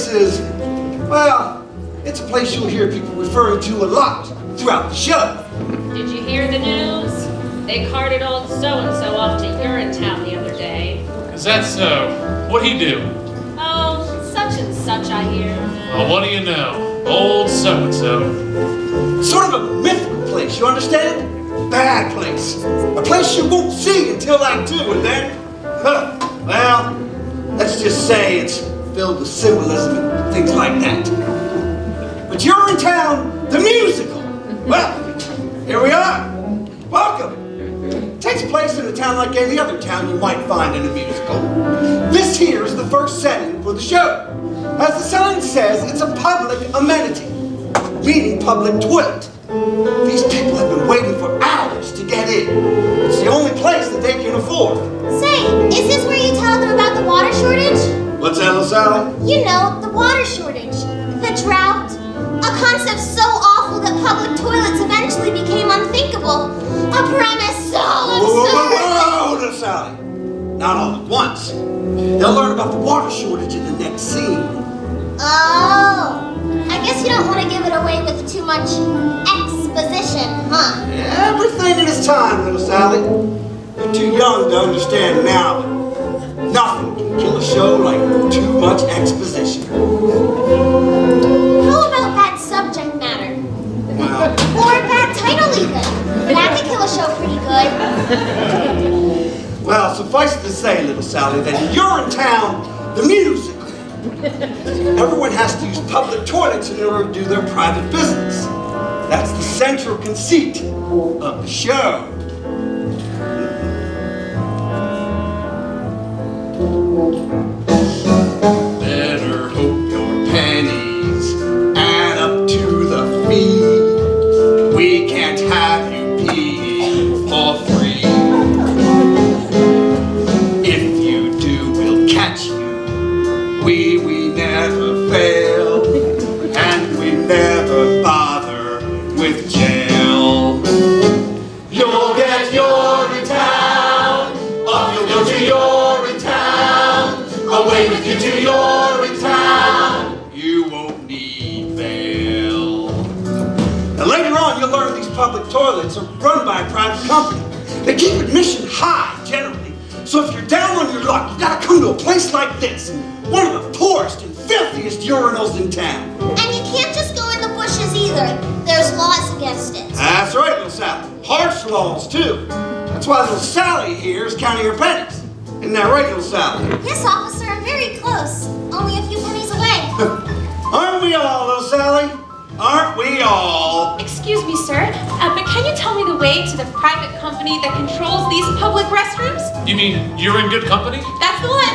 place is, well, it's a place you'll hear people referring to a lot throughout the show. Did you hear the news? They carted old so-and-so off to Urinetown the other day. Is that so? What'd he do? Oh, such and such, I hear. Well, what do you know? Old so-and-so. Sort of a mythical place, you understand? Bad place. A place you won't see until Act 2, and then, well, let's just say it's filled with symbolism and things like that. But Urinetown, the musical. Well, here we are. Welcome. It takes place in a town like any other town you might find in a musical. This here is the first setting for the show. As the sign says, it's a public amenity, meaning public toilet. These people have been waiting for hours to get in. It's the only place that they can afford. Say, is this where you tell them about the water shortage? What's that, little Sally? You know, the water shortage, the drought, a concept so awful that public toilets eventually became unthinkable. A premise so absurd. Whoa, little Sally. Not all at once. They'll learn about the water shortage in the next scene. Oh, I guess you don't want to give it away with too much exposition, huh? Everything in its time, little Sally. You're too young to understand now. Nothing can kill a show like too much exposition. How about bad subject matter? Well, Or a bad title even. That could kill a show pretty good. well, suffice it to say, little Sally, that in Urinetown, the musical, everyone has to use public toilets in order to do their private business. That's the central conceit of the show. Better hope your pennies add up to the fee. We can't have you peeing for free. If you do, we'll catch you. We never fail, and we never bother with jail. You'll get Urinetown, off you'll go to Urinetown, away with you to Urinetown. You won't need bail. Now later on, you'll learn these public toilets are run by a private company. They keep admission high, generally. So if you're down on your luck, you gotta come to a place like this. One of the poorest and filthiest urinals in town. And you can't just go in the bushes either. There's laws against it. That's right, little Sally. Harsh laws, too. That's why little Sally here is counting her pennies. Isn't that right, little Sally? Yes, officer, I'm very close. Only a few pennies away. Aren't we all, little Sally? Aren't we all? Excuse me, sir, but can you tell me the way to the private company that controls these public restrooms? You mean you're in good company? That's the one.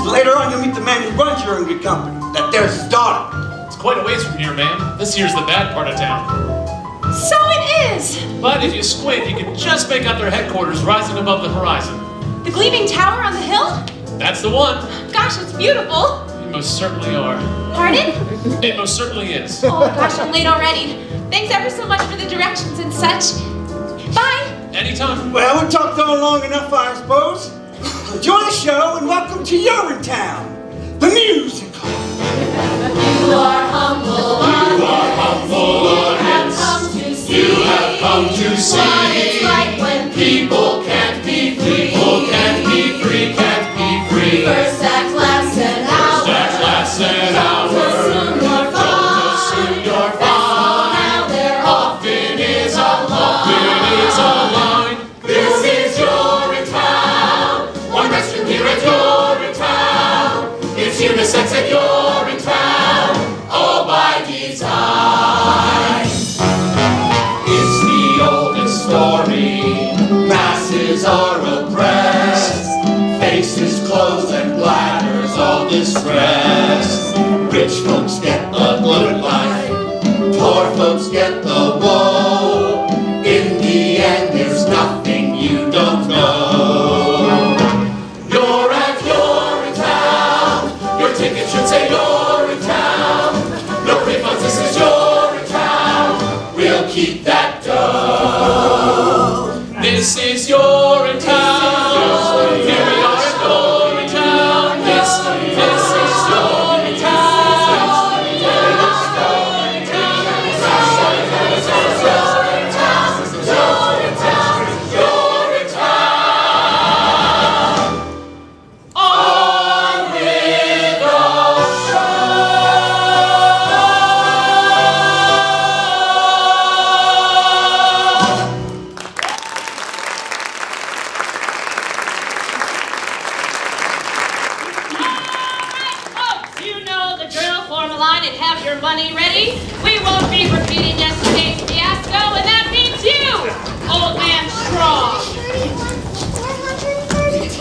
Later on, you'll meet the man who runs your own good company. There's his daughter. It's quite a ways from here, man. This here's the bad part of town. So it is. But if you squint, you can just make out their headquarters rising above the horizon. The gleaming tower on the hill? That's the one. Gosh, it's beautiful. You most certainly are. Pardon? It most certainly is. Oh gosh, I'm late already. Thanks ever so much for the directions and such. Bye. Anytime. Well, we've talked on long enough, I suppose. Enjoy the show and welcome to Urinetown, the musical. You are humble, Lord, have come to see. You have come to see. What it's like when People can't be free. People can't be free. Can't be free. first act lasts an hour. That lasts an hour. Soon you're Soon fine. you're fine. Now there Often is a line. This is Urinetown. One restroom here at Urinetown. It's unisex at Urinetown. All by design. It's the oldest story. Masses are oppressed. Faces closed and bladders all distressed. Rich folks get the good life. Poor folks get the woe. In the end, there's nothing you don't know. You're at Urinetown. Your ticket should say Urinetown. No refunds, this is Urinetown. We'll keep that dough. This is Urinetown. Here we are at Urinetown. This is have your money ready. We won't be repeating yesterday's fiasco, and that means you, Old Man Strong. 432.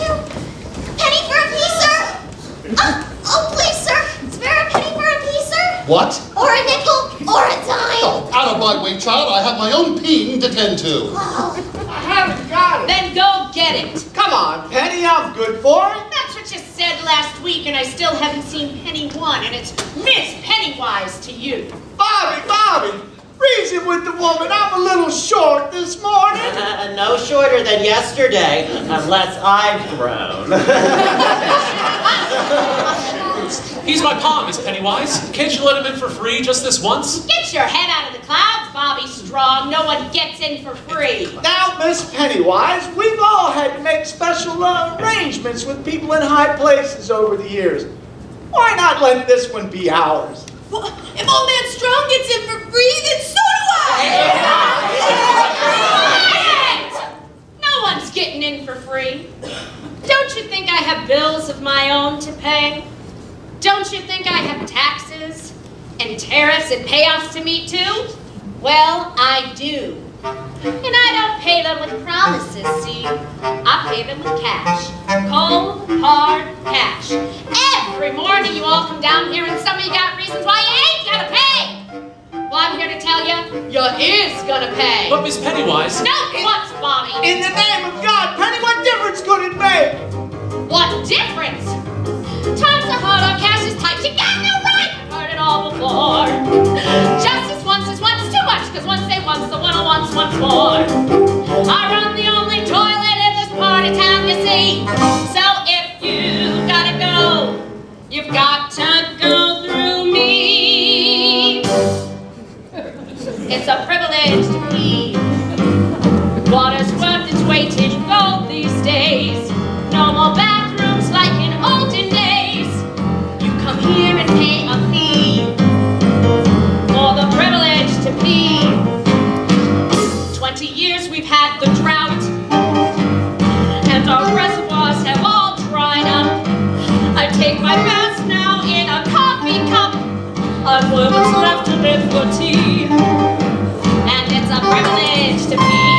Penny for a piece, sir? Oh, please, sir. Spare a penny for a piece, sir? What? Or a nickel, or a dime. Oh, out of my way, child. I have my own peen to tend to. I haven't got it. Then go get it. Come on, Penny, I'm good for it. That's what you said last week, and I still haven't seen Penny 1, and it's Miss Pennywise to you. Bobby, reason with the woman. I'm a little short this morning. No shorter than yesterday, unless I've grown. He's my paw, Miss Pennywise. Can't you let him in for free just this once? Get your head out of the clouds, Bobby Strong. No one gets in for free. Now, Miss Pennywise, we've all had to make special arrangements with people in high places over the years. Why not let this one be ours? Well, if Old Man Strong gets in for free, then so do I! Quiet! No one's getting in for free. Don't you think I have bills of my own to pay? Don't you think I have taxes and tariffs and payoffs to meet too? Well, I do. And I don't pay them with promises, see? I pay them with cash. Cold, hard cash. Every morning you all come down here and some of you got reasons why you ain't gonna pay. Well, I'm here to tell you, you is gonna pay. But Miss Pennywise... No, what's, Bobby? In the name of God, Penny, what difference could it make? What difference? Times are hard on cash is tight. You got no right. I've heard it all before. Justice once is once too much, cause once they once, the one wants once more. I run the only toilet in this part of town, you see. So if you gotta go, you've got to go through me. It's a privilege to pee. Water's worth its weight in gold these days. No more bathrooms like in olden days. You come here and pay a fee for the privilege to pee. 20 years we've had the drought, and our reservoirs have all dried up. I take my bath now in a coffee cup. I've what's left of it for tea, and it's a privilege to pee.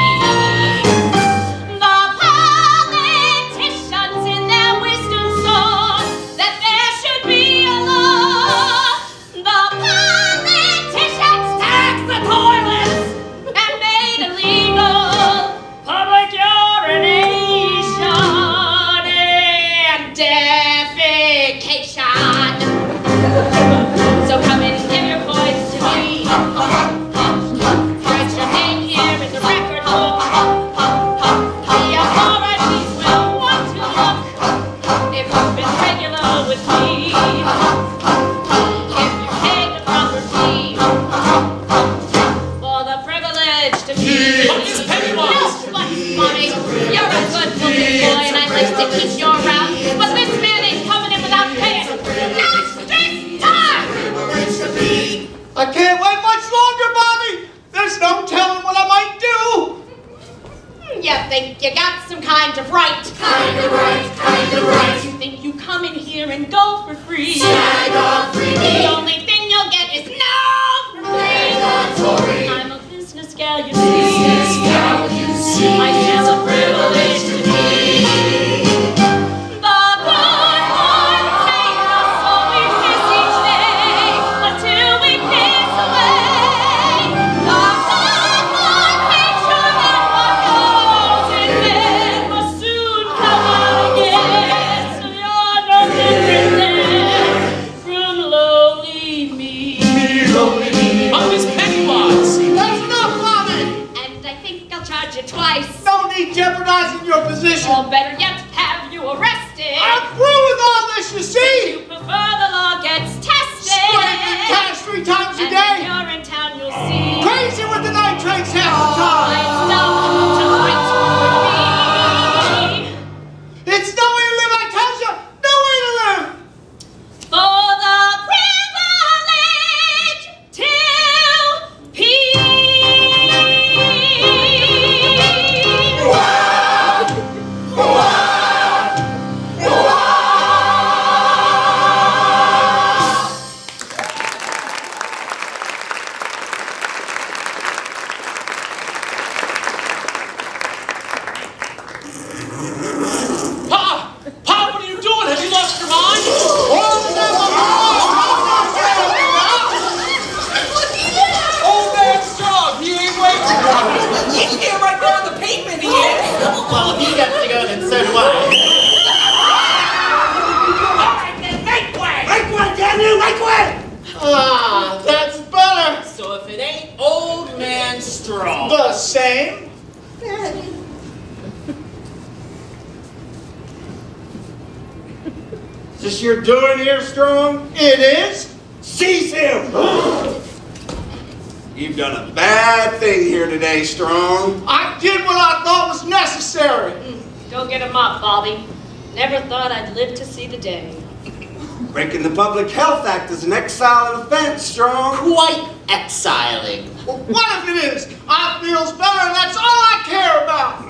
So come and give your points to me. Strong? The same. Is this your doing here, Strong? It is. Seize him! You've done a bad thing here today, Strong. I did what I thought was necessary. Go get him up, Bobby. Never thought I'd live to see the day. Breaking the Public Health Act is an exile offense, Strong. Quite exiling. Well, what if it is? I feels better, and that's all I care about.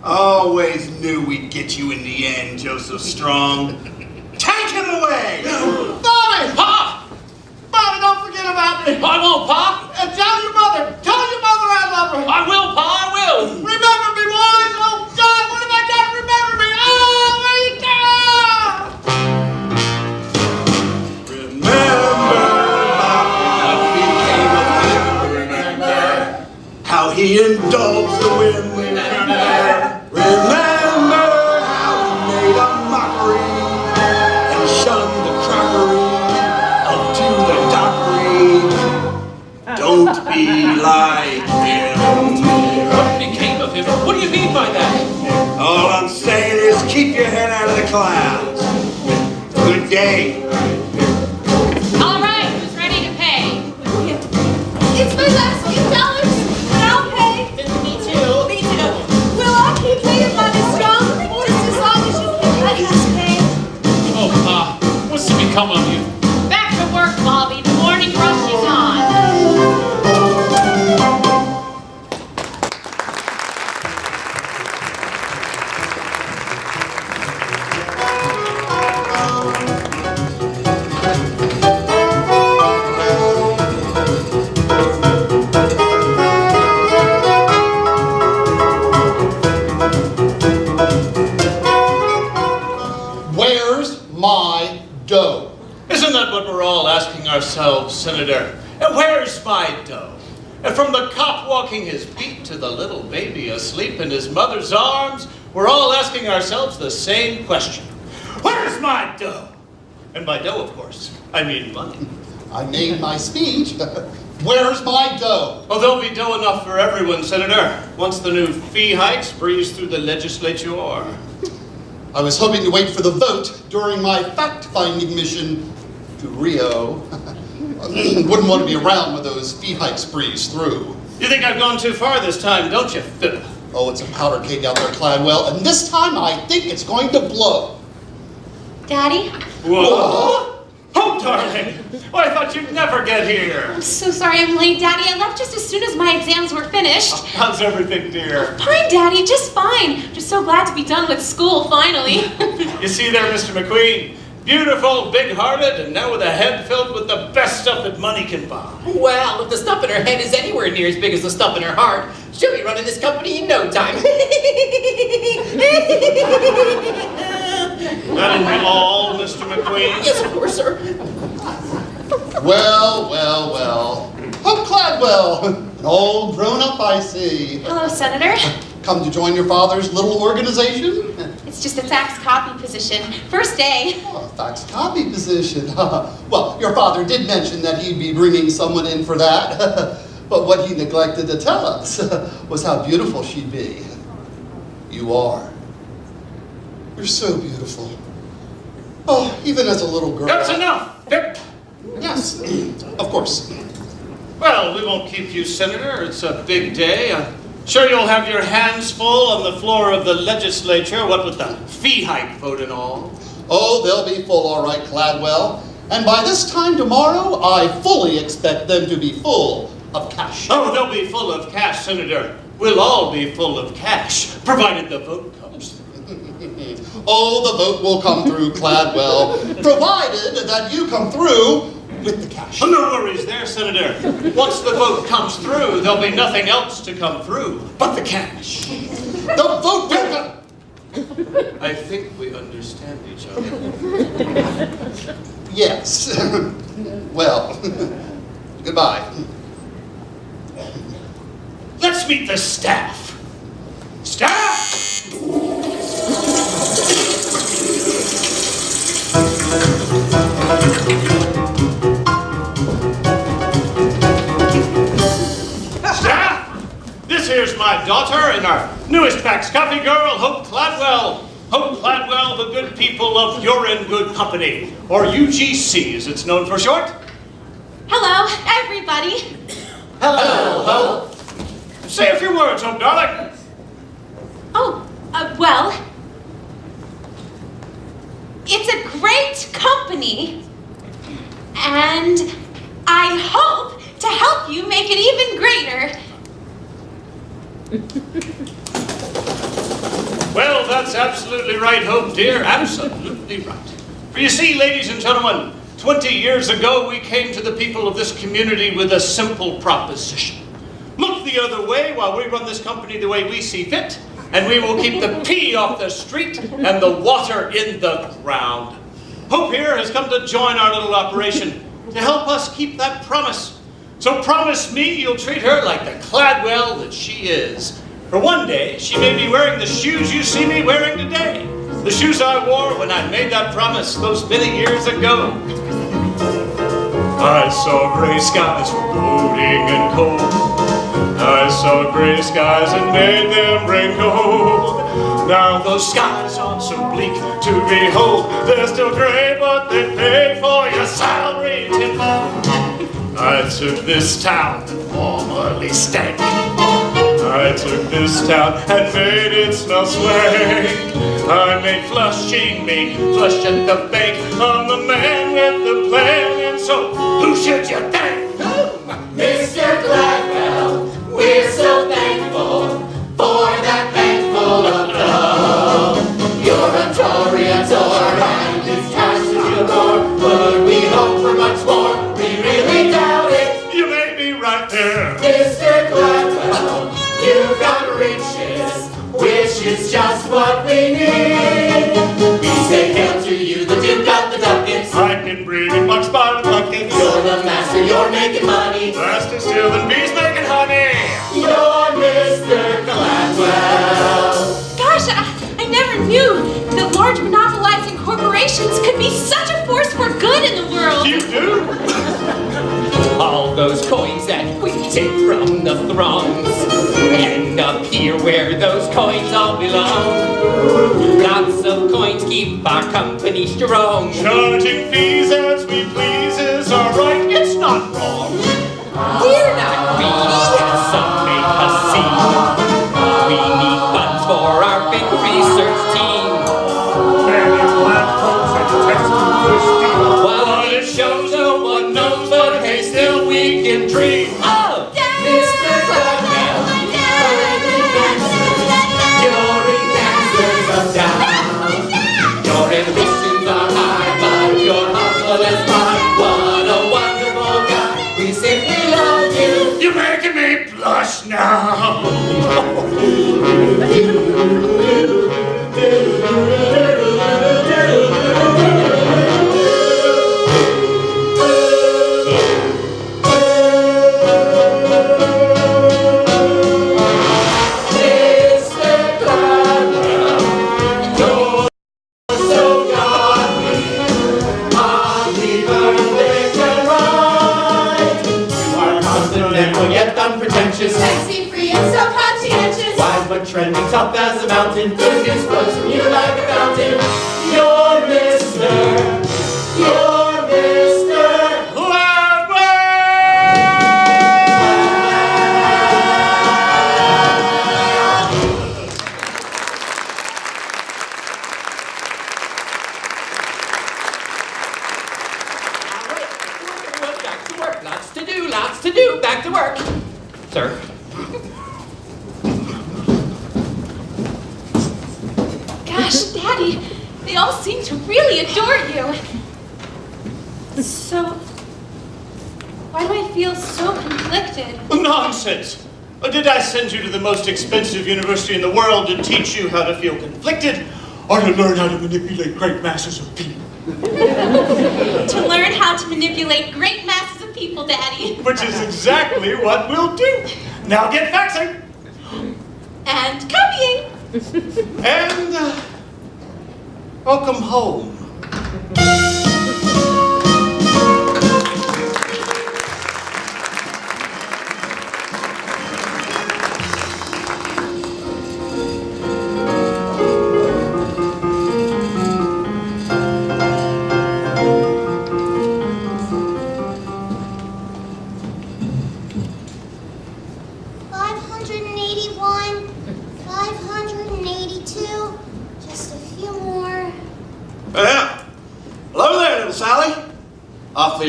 Always knew we'd get you in the end, Joseph Strong. Take him away! Bobby! Pa! Bobby, don't forget about me. I won't, Pa! And tell your mother I love her. I will, Pa, I will! Remember me, boys. Oh, God, what have I done? Remember me. Oh, what are you doing? Remember how he indulged the whim. Remember how he made a mockery and shunned the crockery up to the dockery. Don't be like him. What became of him? What do you mean by that? All I'm saying is keep your head out of the clouds. Good day. All right, who's ready to pay? It's my last $2, and I'll pay. Me too. Me too. Will I keep paying by the Strong? Just as long as you keep letting us pay. Oh, Pa, what's to become of you? Back to work, Bobby. The morning rush is on. Where's my dough? Isn't that what we're all asking ourselves, Senator? And where's my dough? And from the cop walking his beat to the little baby asleep in his mother's arms, we're all asking ourselves the same question. Where's my dough? And by dough, of course, I mean money. I made my speech. Where's my dough? Oh, there'll be dough enough for everyone, Senator, once the new fee hikes breeze through the legislature. I was hoping to wait for the vote during my fact-finding mission to Rio. Wouldn't want to be around when those fee hikes breeze through. You think I've gone too far this time, don't you, Phil? Oh, it's a powder keg out there, Cladwell, and this time I think it's going to blow. Daddy? Whoa! Oh, darling! Well, I thought you'd never get here. I'm so sorry I'm late, Daddy. I left just as soon as my exams were finished. How's everything, dear? Fine, Daddy, just fine. Just so glad to be done with school, finally. You see there, Mr. McQueen? Beautiful, big-hearted, and now with a head filled with the best stuff that money can buy. Well, if the stuff in her head is anywhere near as big as the stuff in her heart, she'll be running this company in no time. That is all, Mr. McQueen? Yes, of course, sir. Well, well, well. Oh, Cladwell, an old grown-up I see. Hello, Senator. Come to join your father's little organization? It's just a fax copy position. First day. Oh, fax copy position. Well, your father did mention that he'd be bringing someone in for that. But what he neglected to tell us was how beautiful she'd be. You are. You're so beautiful. Oh, even as a little girl. That's enough, Vic! Yes, of course. Well, we won't keep you, Senator. It's a big day. I'm sure you'll have your hands full on the floor of the legislature, what with the fee hike vote and all. Oh, they'll be full all right, Cladwell. And by this time tomorrow, I fully expect them to be full of cash. Oh, they'll be full of cash, Senator. We'll all be full of cash, provided the vote comes. Oh, the vote will come through, Cladwell, provided that you come through with the cash. Oh, no worries there, Senator. Once the vote comes through, there'll be nothing else to come through but the cash. The vote will come. I think we understand each other. Yes. Well, goodbye. Let's meet the staff. Staff! Staff! my daughter and our newest Pax Coffee girl, Hope Cladwell. Hope Cladwell, the good people of You're in Good Company, or UGC as it's known for short. Hello, everybody. Hello, Hope. Say a few words, Hope, darling. Oh, well, it's a great company, and I hope to help you make it even greater. Well, that's absolutely right, Hope, dear. Absolutely right. For you see, ladies and gentlemen, 20 years ago, we came to the people of this community with a simple proposition. Look the other way while we run this company the way we see fit, and we will keep the pee off the street and the water in the ground. Hope here has come to join our little operation to help us keep that promise. So promise me you'll treat her like the Cladwell that she is. For one day, she may be wearing the shoes you see me wearing today. The shoes I wore when I made that promise those many years ago. I saw gray skies floating and cold. I saw gray skies and made them bring gold. Now those skies aren't so bleak to behold. They're still gray, but they pay for your salary tenfold. I took this town and formerly stank. I took this town and made it smell swank. I made Flushing make flush at the bank. I'm the man with the plan, and so who should you thank? Mr. Gladwell, we're so thankful for that bank full of dough. You're a Toreador and this cash is your lord, but we hope for much more. We really doubt it. You may be right there. Mr. Gladwell, you've got riches, which is just what we need. We say hail to you, the Duke of the Ducats. I can breed in Bucks by the bucket. You're the master, you're making money. Faster still than bees making honey. You're Mr. Gladwell. Gosh, I never knew that large monopolizing corporations could be such a force for good in the world. You do? All those coins that we take from the throngs end up here where those coins all belong. Lots of coins keep our company strong. Charging fees as we please is our right, it's not wrong. We're not greedy, as some make us seem. We need funds for our big research team. While it shows no one knows, but hey, still we can dream. Oh, Mr. Gladwell, your answers are down. Your ambitions are high, but you're humble as pie. What a wonderful guy, we simply love you. You're making me blush now. Sexy, free, and so conscientious. Wise but trending, tough as a mountain. Good news flows from you like a fountain. You're Mr. back to work. Lots to do. Back to work. Sir? Gosh, Daddy, they all seem to really adore you. So, why do I feel so conflicted? Nonsense! Did I send you to the most expensive university in the world to teach you how to feel conflicted, or to learn how to manipulate great masses of people? To learn how to manipulate great masses of people, Daddy. Which is exactly what we'll do. Now get faxing! And copying. And welcome home.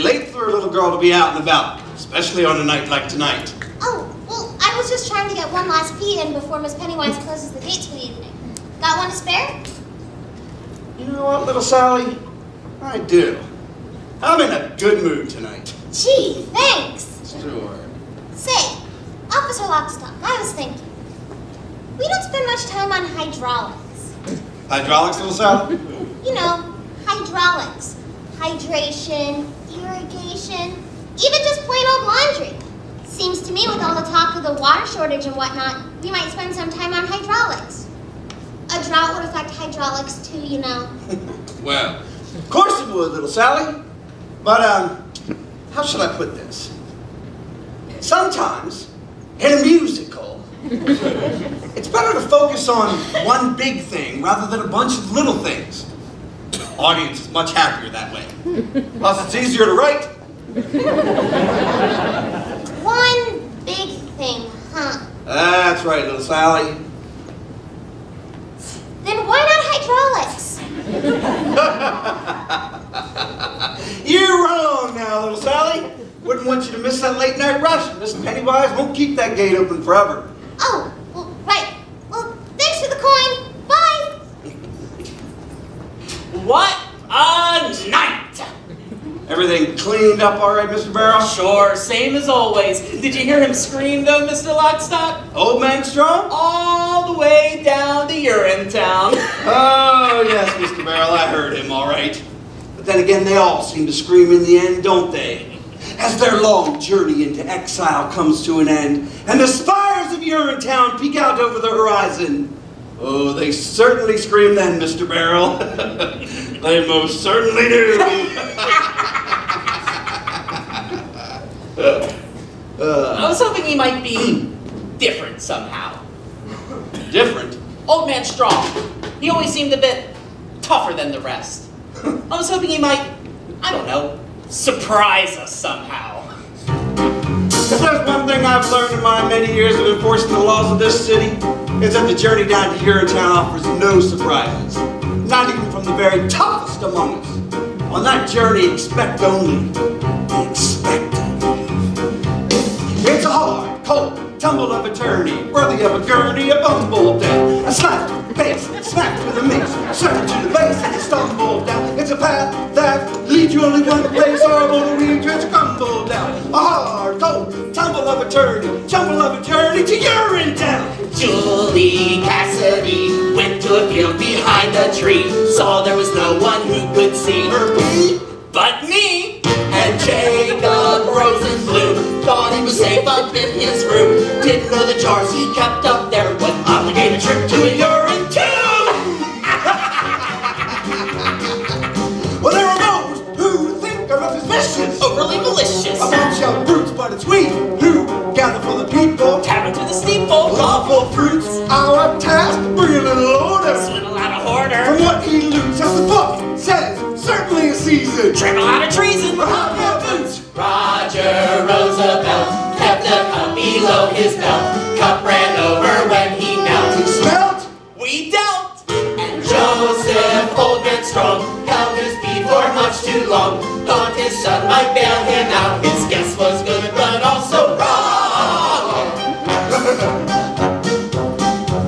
late for a little girl to be out and about, especially on a night like tonight. Oh, well, I was just trying to get one last pee in before Miss Pennywise closes the gates for the evening. Got one to spare? You know what, little Sally? I do. I'm in a good mood tonight. Gee, thanks. Sure. Say, Officer Lockstock, I was thinking. We don't spend much time on hydraulics. Hydraulics, little Sally? You know, hydraulics. Hydration, irrigation, even just plain old laundry. Seems to me with all the talk of the water shortage and whatnot, we might spend some time on hydraulics. A drought would affect hydraulics too, you know. Well, of course it would, little Sally. But, how should I put this? Sometimes, in a musical, it's better to focus on one big thing rather than a bunch of little things. The audience is much happier that way. Plus, it's easier to write. One big thing, huh? That's right, little Sally. Then why not hydraulics? You're wrong now, little Sally. Wouldn't want you to miss that late night rush. Miss Pennywise won't keep that gate open forever. Oh, well, right. Well, thanks for the coin. Bye. What a night! Everything cleaned up all right, Mr. Barrow? Sure, same as always. Did you hear him scream though, Mr. Lockstock? Old man strong? All the way down to Urinetown. Oh, yes, Mr. Barrel, I heard him all right. But then again, they all seem to scream in the end, don't they? As their long journey into exile comes to an end, and the spires of Urinetown peek out over the horizon. Oh, they certainly scream then, Mr. Barrel. They most certainly do. I was hoping he might be different somehow. Different? Old man Strong. He always seemed a bit tougher than the rest. I was hoping he might, I don't know, surprise us somehow. If there's one thing I've learned in my many years of enforcing the laws of this city, it's that the journey down to Urinetown offers no surprises. Not even from the very toughest among us. On that journey, expect only the expected. It's a hard, cold, tumble of eternity, worthy of a gurney, a bumble down. A slap, face, smacked with a mace, certain to the base and a stumble down. It's a path that leads you only one place, horrible to read, just crumble down. A hard, cold, tumble of eternity, jumble of a journey to Urinetown. Julie Cassidy went to a field behind a tree, saw there was no one who could see her pee but me. And Jacob Rosenblum thought he was safe up in his room. Didn't know the jars he kept up there would obligate a trip to a Urinetown. Well, there are those who think our life is vicious, Overly malicious. a bunch of brutes, but it's we who gather for the people. Tavern to the steeple. Lawful fruits, our task, bring a little order. Swindle out a hoarder. From what he loots, as the book says, certainly a season. Trample out of treason. For hot boots. Roger Roosevelt kept the cup below his belt. Cup ran over when he knelt. He smelt. We dealt. And Joseph, old man strong, held his pee for much too long. Thought his son might bail him out. His guess was good, but also wrong.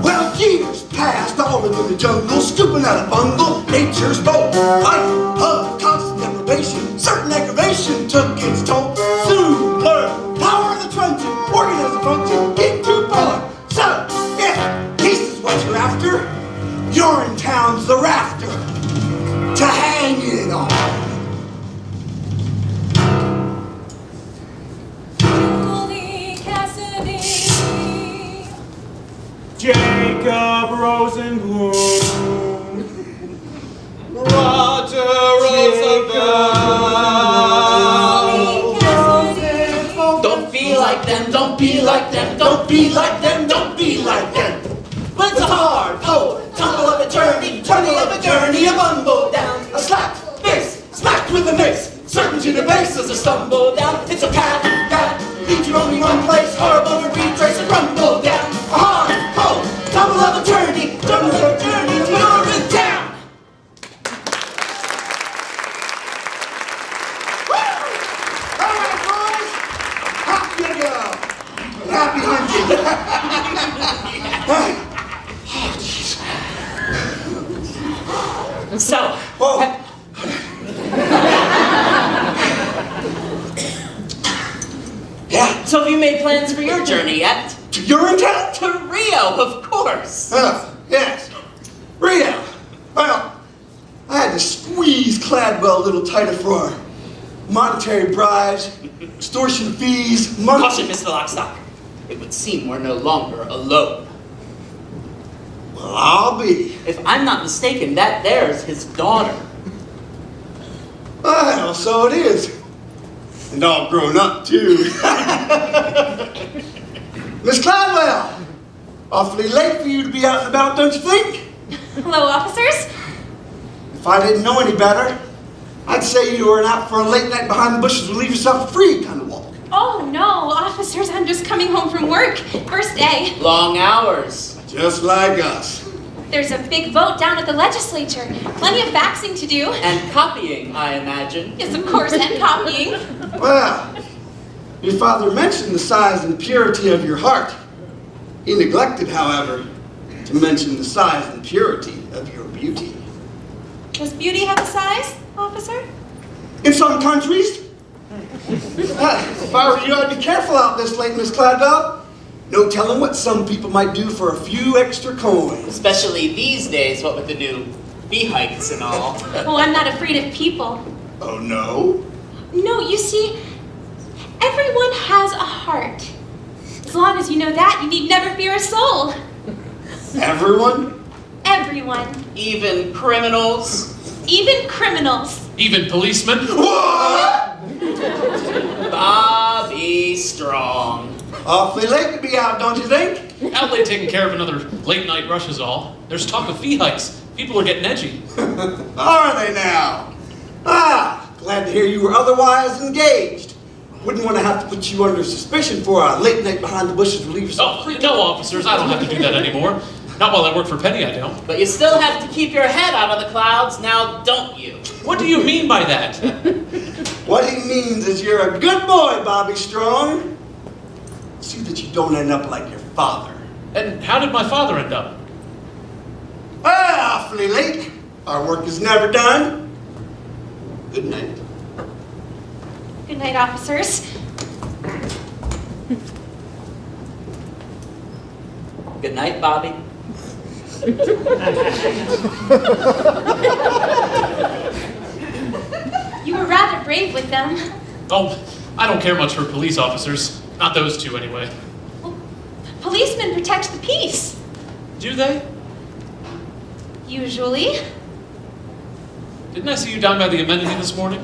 Well, years passed all into the jungle, scooping out a bungle, nature's bold. Life of constant deprivation, certain aggravation took its toll. Soon learned power of the truncheon, organ as a function, get to power. So, if peace is what you're after, Urinetown's the rafter to hang it on. Julie Cassidy. Jacob Rosenblum. Roger Don't be like them, don't be like them, don't be like them, don't be like them. But it's a hard, cold, tumble of a journey, a bumble down. A slap, face, smacked with a mace, certain to the base as a stumble down. It's a path that leads you only one place, horrible to retrace and rumble down. A hard, cold, tumble of a journey to Urinetown. So, Whoa. Yeah. so have you made plans for your journey yet? To Urinetown? To Rio, of course. Yes. Rio. Well, I had to squeeze Cladwell a little tighter for our monetary bribes, extortion fees, money. Caution, Mr. Lockstock. It would seem we're no longer alone. Well, I'll be. If I'm not mistaken, that there's his daughter. Well, so it is. And all grown up, too. Miss Cladwell, awfully late for you to be out and about, don't you think? Hello, officers. If I didn't know any better, I'd say you were out for a late night behind the bushes and leave yourself free kind of walk. Oh, no, officers, I'm just coming home from work. First day. Long hours. Just like us. There's a big vote down at the legislature. Plenty of faxing to do. And copying, I imagine. Yes, of course, and copying. Well, your father mentioned the size and purity of your heart. He neglected, however, to mention the size and purity of your beauty. Does beauty have a size, officer? In some countries. If I were you, I'd be careful out this late, Miss Cladwell. No telling what some people might do for a few extra coins. Especially these days, what with the new fee hikes and all. Oh, I'm not afraid of people. Oh, no? No, you see, everyone has a heart. As long as you know that, you need never fear a soul. Everyone? Everyone. Even criminals. Even criminals. Even policemen? What? Bobby Strong. Awfully late to be out, don't you think? Out late taking care of another late night rush is all. There's talk of fee hikes. People are getting edgy. Are they now? Ah, glad to hear you were otherwise engaged. Wouldn't want to have to put you under suspicion for a late night behind the bushes to leave yourself free. No, officers, I don't have to do that anymore. Not while I work for Penny, I don't. But you still have to keep your head out of the clouds, now don't you? What do you mean by that? What he means is you're a good boy, Bobby Strong. See that you don't end up like your father. And how did my father end up? Well, awfully late. Our work is never done. Good night. Good night, officers. Good night, Bobby. You were rather brave with them. Oh, I don't care much for police officers. Not those two, anyway. Well, policemen protect the peace. Do they? Usually. Didn't I see you down by the amenity this morning?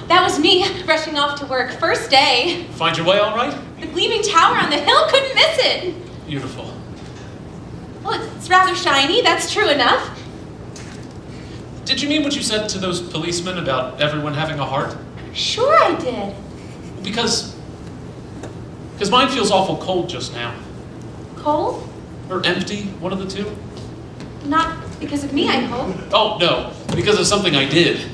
That was me, rushing off to work. First day. Find your way all right? The gleaming tower on the hill, couldn't miss it. Beautiful. Well, it's rather shiny, that's true enough. Did you mean what you said to those policemen about everyone having a heart? Sure I did. Because mine feels awful cold just now. Cold? Or empty, one of the two. Not because of me, I hope. Oh, no, because of something I did.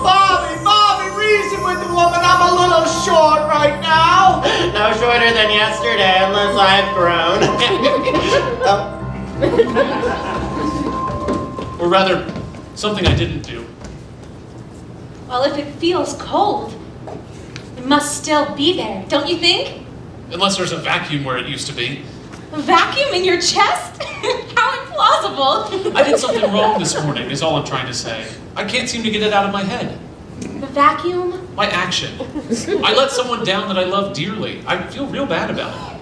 Bobby, reason with the woman. I'm a little short right now. No shorter than yesterday, unless I've grown. Or rather, something I didn't do. Well, if it feels cold, it must still be there, don't you think? Unless there's a vacuum where it used to be. A vacuum in your chest? How implausible. I did something wrong this morning, is all I'm trying to say. I can't seem to get it out of my head. The vacuum? My action. I let someone down that I love dearly. I feel real bad about it.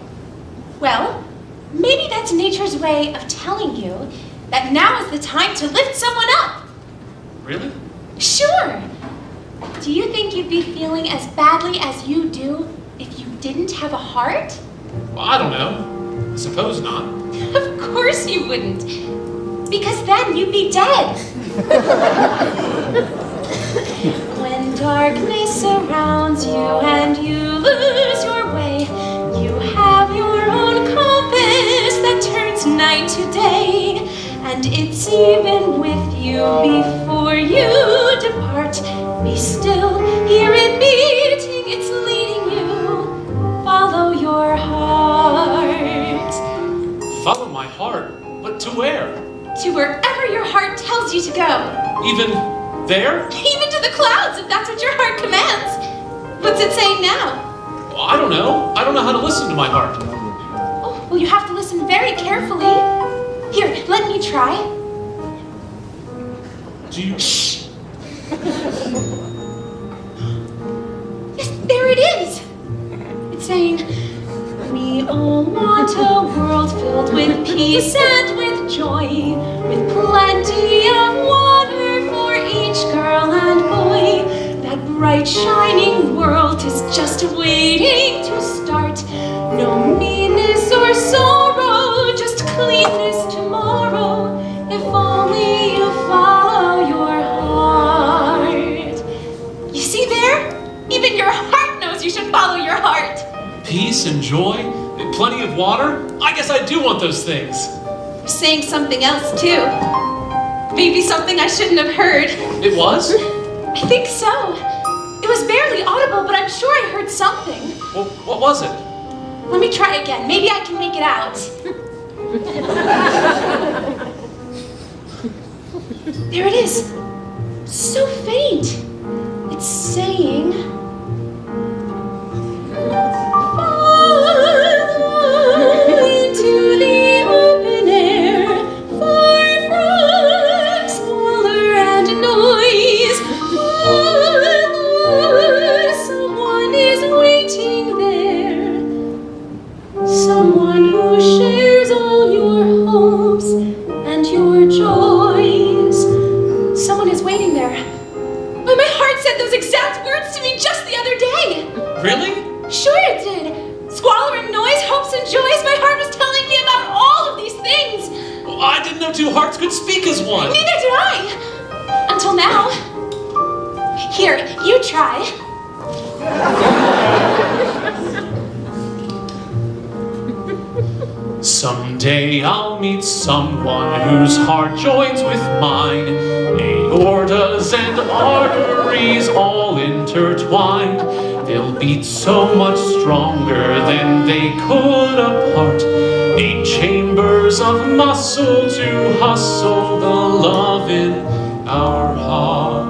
Well, maybe that's nature's way of telling you that now is the time to lift someone up. Really? Sure. Do you think you'd be feeling as badly as you do if you didn't have a heart? Well, I don't know. I suppose not. Of course you wouldn't. Because then you'd be dead. When darkness surrounds you and you lose your way, you have your own compass that turns night to day. And it's even with you before you depart. Be still, hear it beating, it's leading you. Follow your heart. tells you to go. Even there? Even to the clouds, if that's what your heart commands. What's it saying now? I don't know. I don't know how to listen to my heart. Oh, well, you have to listen very carefully. Here, let me try. Do you... Yes, there it is. It's saying, we all want a world filled with peace and with joy, with plenty of water for each girl and boy. That bright shining world is just waiting to start. No meanness or sorrow, just cleanness tomorrow. If only you follow your heart. You see there? Even your heart knows you should follow your heart. Peace and joy? And plenty of water? I guess I do want those things. You're saying something else too. Maybe something I shouldn't have heard. It was? I think so. It was barely audible, but I'm sure I heard something. Well, what was it? Let me try again. Maybe I can make it out. There it is. So faint. It's saying... Follow into the open air, far from squalor and noise. Follow, someone is waiting there. Someone who shares all your hopes and your joys. Someone is waiting there. Why, my heart said those exact words to me just the other day. Really? Sure it did. Squalor and noise, hopes and joys. My heart was telling me about all of these things. Well, I didn't know two hearts could speak as one. Neither did I. Until now. Here, you try. Someday I'll meet someone whose heart joins with mine. Aortas and arteries all intertwined. They'll beat so much stronger than they could apart. 8 chambers of muscle to hustle the love in our heart.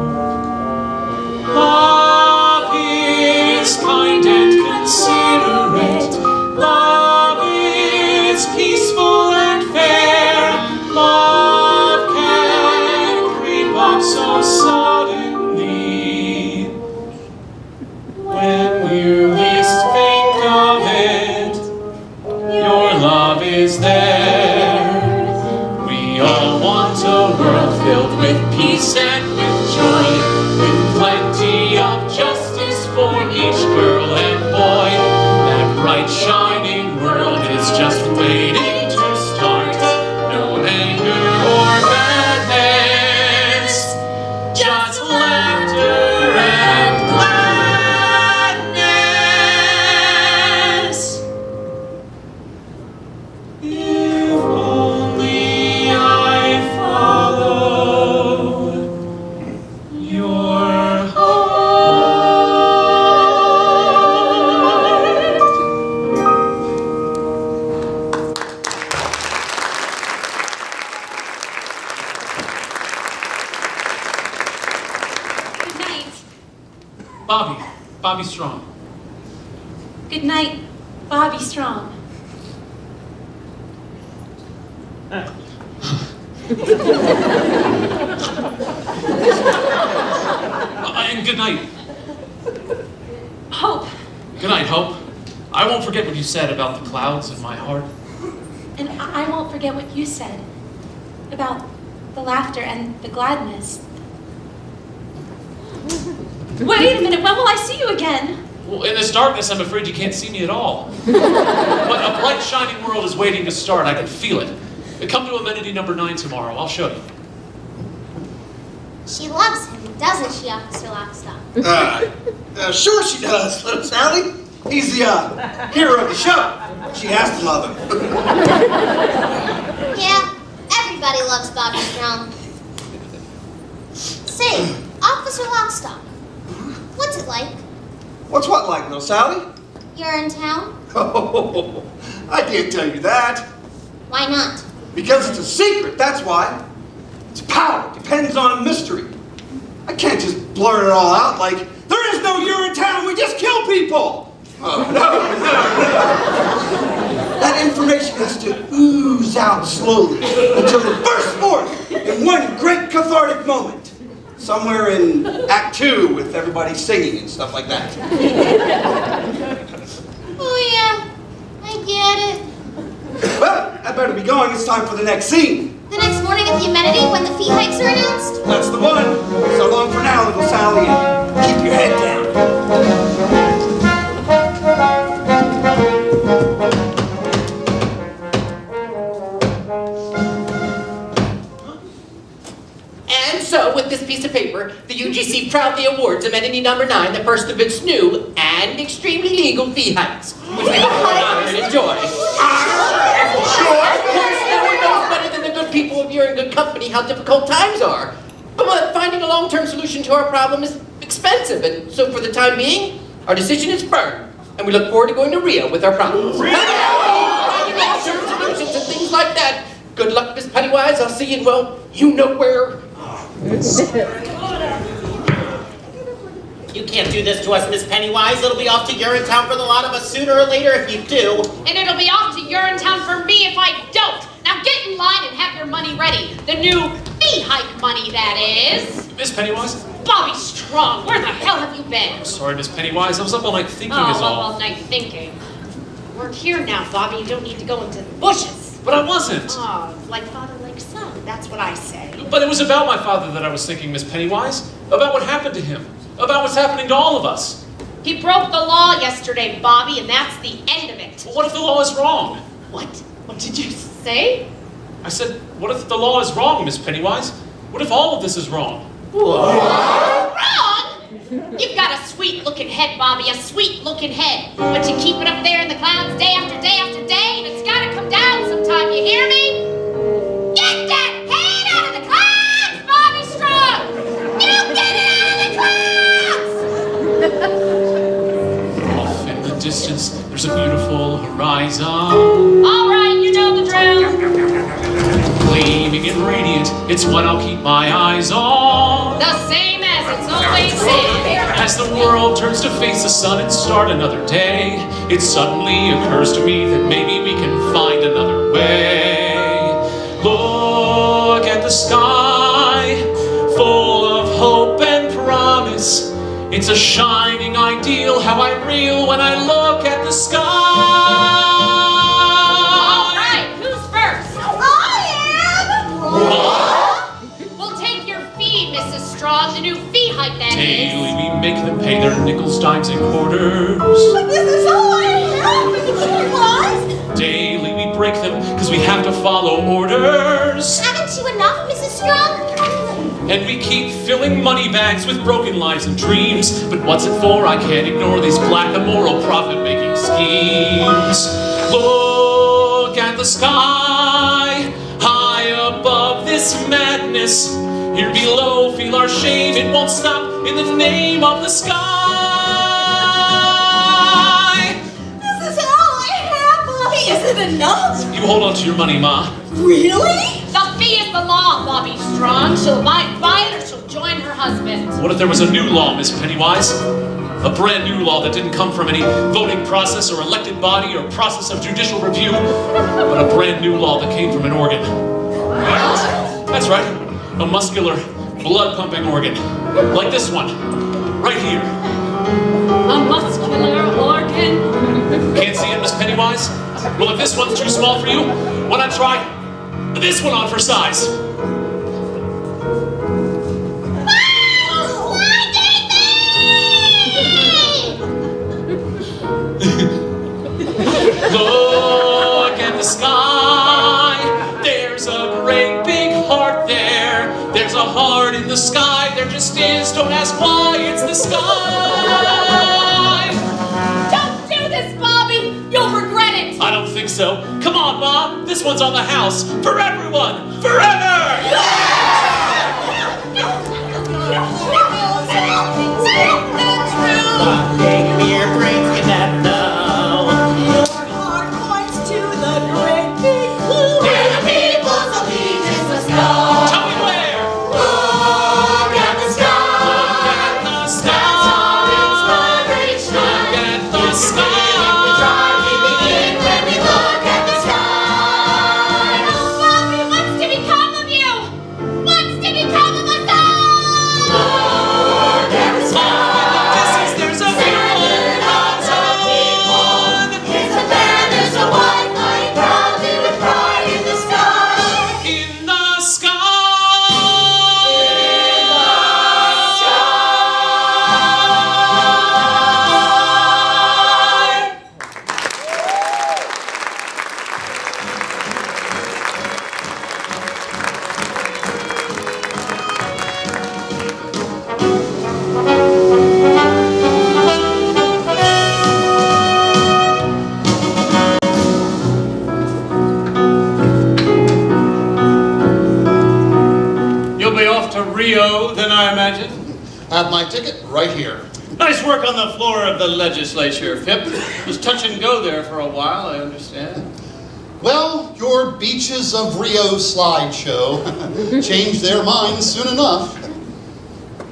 Love is kind and considerate. Love is peaceful and fair. Love can creep up so suddenly. When we least think of it, your love is there. We all want a world filled with peace and with joy, with plenty of justice for each girl and boy. That bright shining world is just waiting to start. No anger or madness, just laughter and gladness. If only I followed your heart. Good night. Bobby Strong. Good night, Bobby Strong. And good night. Hope. Good night, Hope. I won't forget what you said about the clouds in my heart. And I won't forget what you said about the laughter and the gladness. Wait a minute, when will I see you again? Well, in this darkness, I'm afraid you can't see me at all. But a bright, shining world is waiting to start. I can feel it. Come to amenity number 9 tomorrow. I'll show you. She loves him, doesn't she, Officer Lockstock? Sure she does, little Sally. He's the hero of the show. She has to love him. Yeah, everybody loves Bobby Strong. Say, Officer Lockstock, what's it like? What's what like, little Sally? You're in town? Oh, I can't tell you that. Why not? Because it's a secret, that's why. Its power depends on mystery. I can't just blurt it all out like, there is no Urinetown, we just kill people! Oh, no. That information has to ooze out slowly until it bursts forth in one great cathartic moment. Somewhere in Act 2 with everybody singing and stuff like that. Oh yeah, I get it. Well, I better be going. It's time for the next scene. The next morning at the amenity when the fee hikes are announced? That's the one. So long for now, little Sally, and keep your head down. And so, with this piece of paper, the UGC proudly awards amenity number 9 the first of its new and extremely legal fee hikes, which we hope you will honor and enjoy. Of course, no one knows better than the good people of You're in Good Company how difficult times are. But finding a long-term solution to our problem is expensive, and so for the time being, our decision is firm, and we look forward to going to Rio with our problems. Finding long-term solutions and things like that. Good luck, Miss Pennywise. I'll see you in, well, you know where. You can't do this to us, Miss Pennywise. It'll be off to Urinetown for the lot of us sooner or later if you do. And it'll be off to Urinetown for me if I don't. Now get in line and have your money ready. The new fee hike money, that is. Miss Pennywise? Bobby Strong, where the hell have you been? Sorry, Miss Pennywise. I was up all night thinking Oh, is up all. all night thinking. We're here now, Bobby. You don't need to go into the bushes. But I wasn't. Oh, like father, like son. That's what I say. But it was about my father that I was thinking, Miss Pennywise. About what happened to him. About what's happening to all of us. He broke the law yesterday, Bobby, and that's the end of it. What if the law is wrong? What? What did you say? I said, what if the law is wrong, Miss Pennywise? What if all of this is wrong? Wrong? You've got a sweet-looking head, Bobby, a sweet-looking head. But you keep it up there in the clouds day after day after day, and it's gotta come down sometime, you hear me? Get that head out of the clouds, Bobby Strong! You get it out of the clouds! Off in the distance, there's a beautiful horizon. All right, you know the drill. Gleaming and radiant, it's what I'll keep my eyes on. The same as it's always been. As the world turns to face the sun and start another day, it suddenly occurs to me that maybe we can find another way. Look at the sky, full of hope and promise. It's a shining ideal, how I reel when I look at the sky. All right, who's first? We'll take your fee, Mrs. Strong, the new fee hike, that is. Daily we make them pay their nickels, dimes, and quarters. But this is all I have, Mrs. Pennywise. Daily we break them because we have to follow orders. Haven't you enough, Mrs. Strong? And we keep filling money bags with broken lives and dreams. But what's it for? I can't ignore these black immoral profit-making schemes. Look at the sky, high above this madness. Here below, feel our shame. It won't stop in the name of the sky. This is all I have, Bobby. Is it enough? You hold on to your money, Ma. Really? The fee is the law, Bobby Strong. She'll abide by it or she'll join her husband. What if there was a new law, Miss Pennywise? A brand new law that didn't come from any voting process or elected body or process of judicial review, but a brand new law that came from an organ. That's right, a muscular, blood-pumping organ, like this one, right here. A muscular organ. Can't see it, Miss Pennywise? Well, if this one's too small for you, why not try this one on for size? Look at the sky. There's a great big heart there. There's a heart in the sky. There just is. Don't ask why. It's the sky. Don't do this, Bobby. You'll regret it. I don't think so. Come on, Mom. This one's on the house. For everyone. Forever. One day your brains can never know. Your heart points to the great big blue. Where the people's allegiance must go. Tell me where. my ticket right here. Nice work on the floor of the legislature, Pip. It was touch and go there for a while, I understand. Well, your Beaches of Rio slideshow changed their minds soon enough.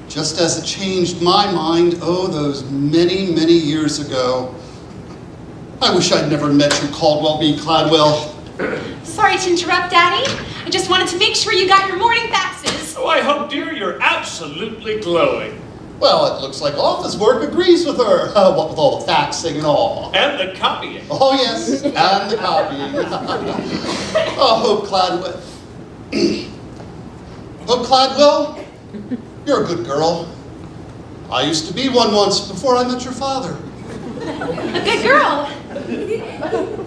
Just as it changed my mind, oh, those many, many years ago. I wish I'd never met you, Caldwell B. Cladwell. Sorry to interrupt, Daddy. I just wanted to make sure you got your morning faxes. Oh, I hope, dear, you're absolutely glowing. Well, it looks like office work agrees with her, what with all the faxing and all. And the copying. Oh, yes, and the copying. Oh, Hope Cladwell. Hope Cladwell, you're a good girl. I used to be one once before I met your father. A good girl.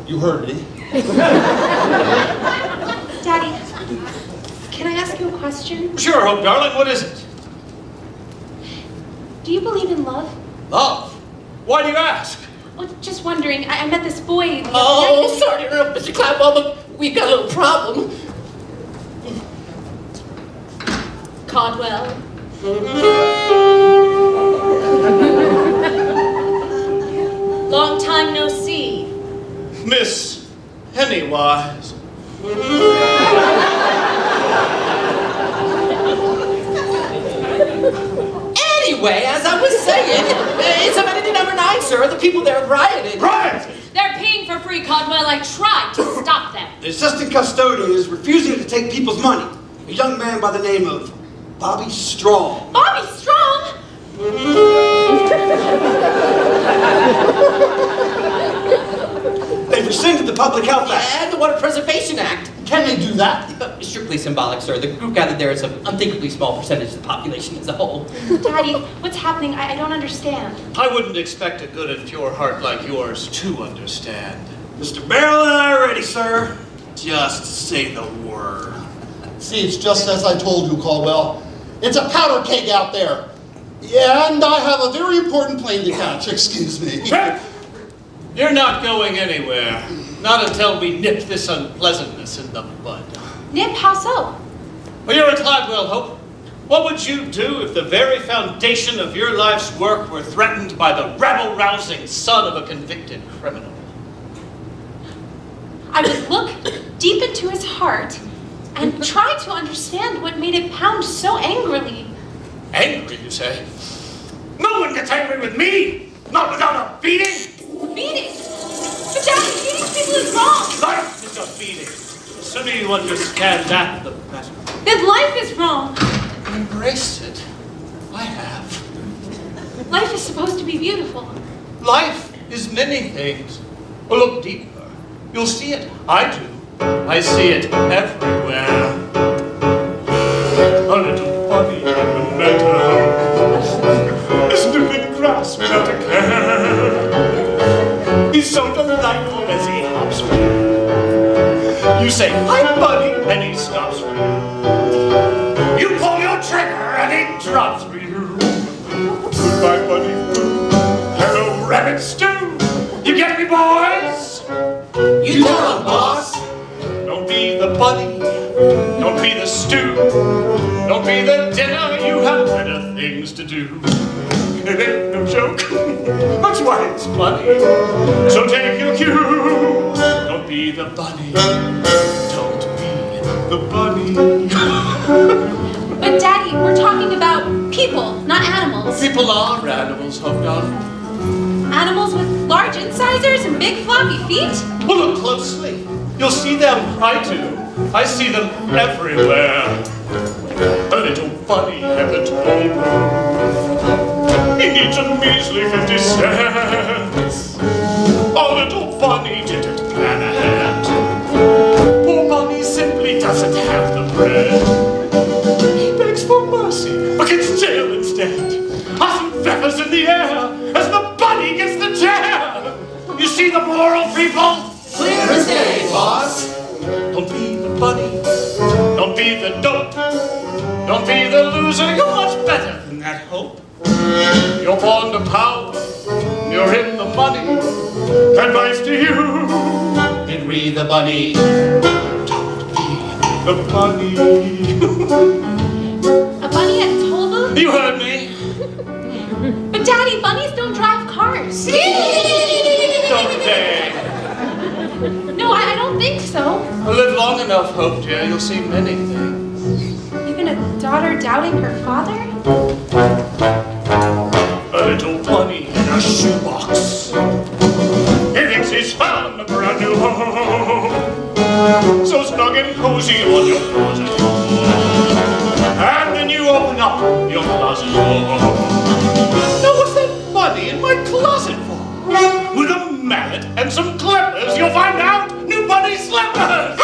You heard me. Daddy, can I ask you a question? Sure, Hope, darling, what is it? Do you believe in love? Love? Why do you ask? Well, just wondering. I met this boy. Oh, sorry to interrupt, Mr. Cladwell, but we've got a little problem. Caldwell. Long time no see. Miss Pennywise. Anyway, as I was saying, it's amenity number 9, sir. The people there rioted. Right! They're peeing for free, Caldwell. I tried to stop them. The assistant custodian is refusing to take people's money. A young man by the name of Bobby Strong. Bobby Strong? They've rescinded the Public Health Act. And the Water Preservation Act. Can they do that? Strictly symbolic, sir. The group gathered there is an unthinkably small percentage of the population as a whole. Daddy, what's happening? I don't understand. I wouldn't expect a good and pure heart like yours to understand. Mr. Barrel and I are ready, sir. Just say the word. See, it's just as I told you, Caldwell. It's a powder keg out there. Yeah, and I have a very important plane to catch, excuse me. You're not going anywhere. Not until we nip this unpleasantness in the bud. Nip, how so? Well, you're a Cladwell, Hope. What would you do if the very foundation of your life's work were threatened by the rabble-rousing son of a convicted criminal? I would look deep into his heart and try to understand what made it pound so angrily. Angry, you say? No one gets angry with me! Not without a beating! Beating? But Daddy, beating people is wrong! Life is a beating. The sooner you understand that, the better. Then life is wrong. Embrace it. I have. Life is supposed to be beautiful. Life is many things. Well, look deeper. You'll see it. I do. I see it everywhere. A little bunny in the meadow, sniffing grass without a care. He's so delightful as he hops for you. You say, "Hi, bunny," and he stops for you. You pull your trigger and he drops for you. Goodbye, bunny. Hello, rabbit stew. You get me, boys? You tell him, boss. Don't be the bunny. Don't be the stew. Don't be the dinner. You have better things to do. It ain't no joke. That's why it's funny. So take your cue. Don't be the bunny. Don't be the bunny. But Daddy, we're talking about people, not animals. People are animals, Hope, darling. Animals with large incisors and big floppy feet? Well, look closely. You'll see them. I do. I see them everywhere. A little bunny haven't told me. He needs a measly 50 cents. A little bunny didn't plan ahead. Poor bunny simply doesn't have the bread. He begs for mercy, but gets jail instead. I see feathers in the air as the bunny gets the chair. You see the moral, people? Clear as day, boss. Don't be the bunny. Don't be the dope. Don't be the loser. You're much better than that, Hope. You're born to power. You're in the money. Advice to you. Henry the bunny. Don't be the bunny. A bunny at Tolba? You heard me. enough hope, dear, you'll see many things. Even a daughter doubting her father? A little bunny in a shoebox. He thinks he's found a brand new home. So snug and cozy on your closet door. And then you open up your closet door. Now what's that bunny in my closet for? With a mallet and some clippers, you'll find out new bunny slippers.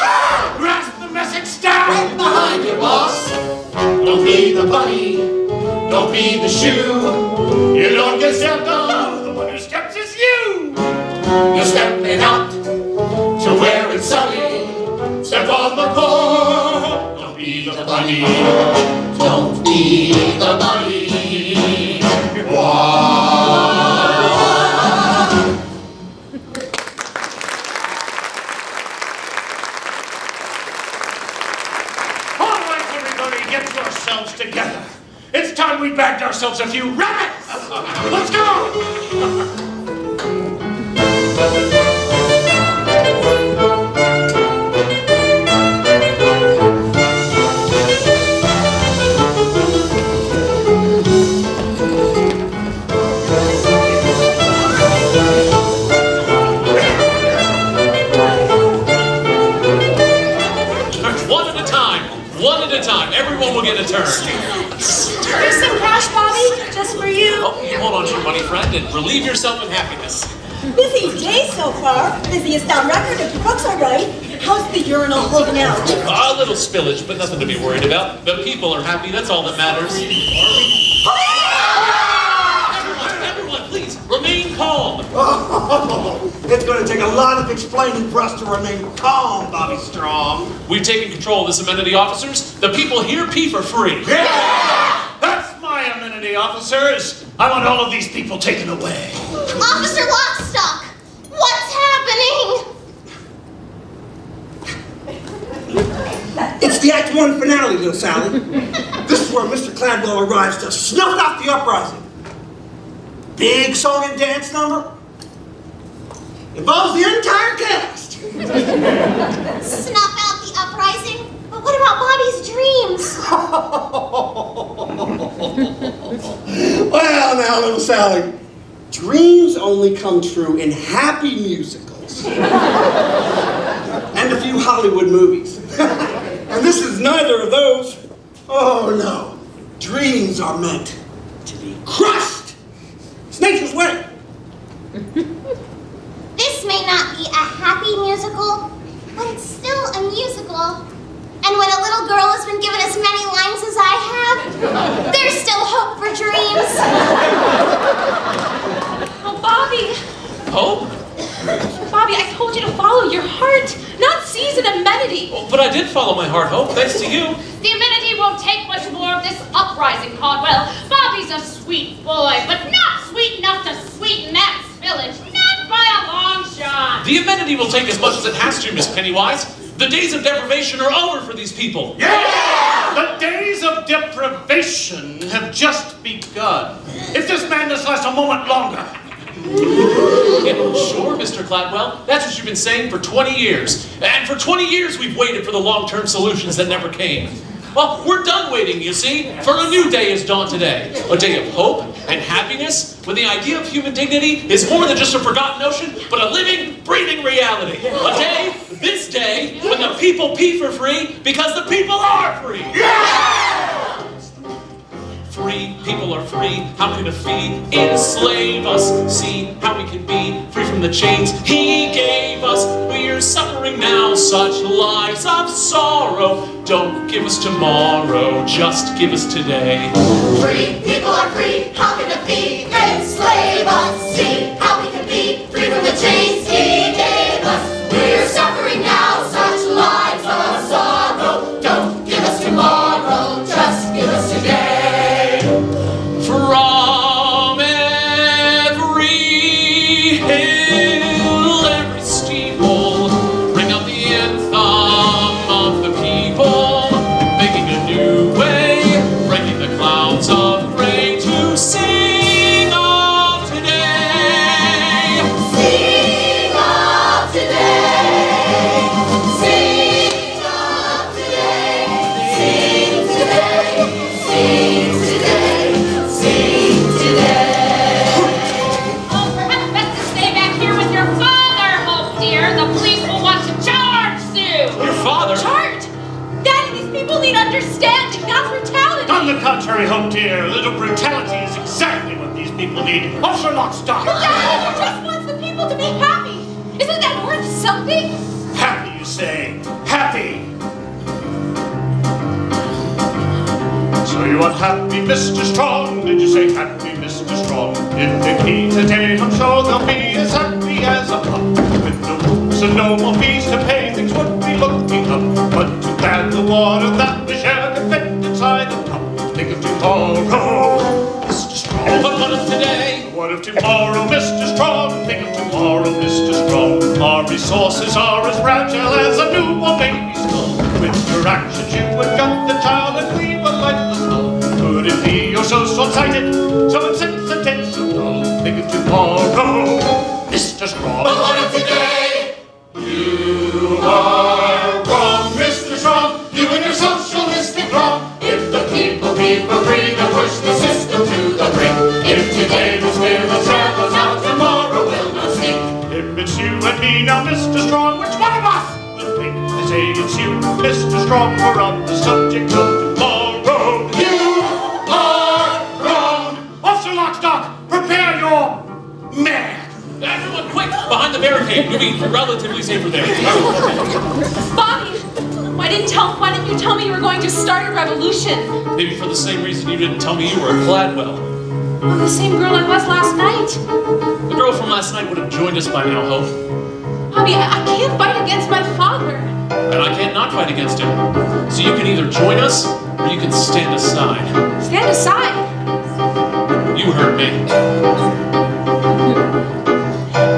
Grasp the message down. Right behind you, boss. Don't be the bunny. Don't be the shoe. You don't get stepped on. The one who steps is you. You're stepping out to where it's sunny. Step on the pole. Don't be the bunny. Don't be the bunny. All right, everybody, get yourselves together. It's time we bagged ourselves a few rabbits. Let's go. One at a time. Everyone will get a turn. Here's some cash, Bobby, just for you. Oh, hold on to your money, friend, and relieve yourself in happiness. Busy day so far. Busiest on record if the books are right. How's the urinal holding out? A little spillage, but nothing to be worried about. The people are happy, that's all that matters. Everyone, please, remain calm. It's going to take a lot of explaining for us to remain calm, Bobby Strong. We've taken control of this amenity, officers. The people here pee for free. Yeah! That's my amenity, officers. I want all of these people taken away. Officer Lockstock, what's happening? It's the Act 1 finale, little Sally. This is where Mr. Cladwell arrives to snuff out the uprising. Big song and dance number. Involves the entire cast. Snuff out the uprising? But what about Bobby's dreams? Well, now, little Sally, dreams only come true in happy musicals. And a few Hollywood movies. And this is neither of those. Oh, no. Dreams are meant to be crushed. It's nature's way. This may not be a happy musical, but it's still a musical. And when a little girl has been given as many lines as I have, there's still hope for dreams. Oh, Bobby. Hope? Bobby, I told you to follow your heart, not seize an amenity. Oh, but I did follow my heart, Hope, thanks to you. The amenity won't take much more of this uprising, Caldwell. Bobby's a sweet boy, but not sweet enough to sweeten that spillage. Not by a long shot. The amenity will take as much as it has to, Miss Pennywise. The days of deprivation are over for these people. Yeah! The days of deprivation have just begun. If this madness lasts a moment longer. Yeah, sure, Mr. Cladwell. That's what you've been saying for 20 years. And for 20 years we've waited for the long-term solutions that never came. Well, we're done waiting, you see, for a new day has dawned today. A day of hope and happiness, when the idea of human dignity is more than just a forgotten notion, but a living, breathing reality. A day, this day, when the people pee for free because the people are free. Yeah! Free, people are free. How can a fee enslave us? See how we can be free from the chains he gave us. We're suffering now such lives of sorrow. Don't give us tomorrow, just give us today. Free, people are free. How can a fee enslave us? See how we can be free from the chains he gave us. We're suffering now such lives of sorrow. Don't give us tomorrow, just give us today. From every hill, every steeple, ring out the anthem of the people, making a new way, breaking the clouds of gray to sing of today. contrary, home dear. A little brutality is exactly what these people need. Officer Lockstock! But Dad, he just wants the people to be happy. Isn't that worth something? Happy, you say? Happy! So you are happy, Mr. Strong? Did you say happy, Mr. Strong? If they be today, I'm sure they'll be as happy as a pup. With no books and no more fees to pay, things would be looking up. But too bad the water that we share can fit inside the cup. Think of tomorrow, Mr. Strong. But what of today? What of tomorrow, Mr. Strong? Think of tomorrow, Mr. Strong. Our resources are as fragile as a newborn baby's skull. With your actions you would gut the child and leave a lifeless hull. Could it be you're so short-sighted, so insensitive, so dull? Think of tomorrow, Mr. Strong. But what of today? You are wrong, Mr. Strong. You and your socialistic wrong. If the people be for free, they'll push the system to the brink. If today the spirit travels out, tomorrow will not speak. If it's you and me now, Mr. Strong, which one of us will think? I say it's you, Mr. Strong, we're on the subject of tomorrow. You are wrong. Officer Lockstock, prepare your man. Everyone, quick! Behind the barricade. You'll be relatively safer there. Bobby, why didn't you tell me you were going to start a revolution? Maybe for the same reason you didn't tell me you were a Gladwell. Well, the same girl I was last night. The girl from last night would have joined us by now, Hope. Bobby, I can't fight against my father. And I can't not fight against him. So you can either join us, or you can stand aside. Stand aside. You heard me.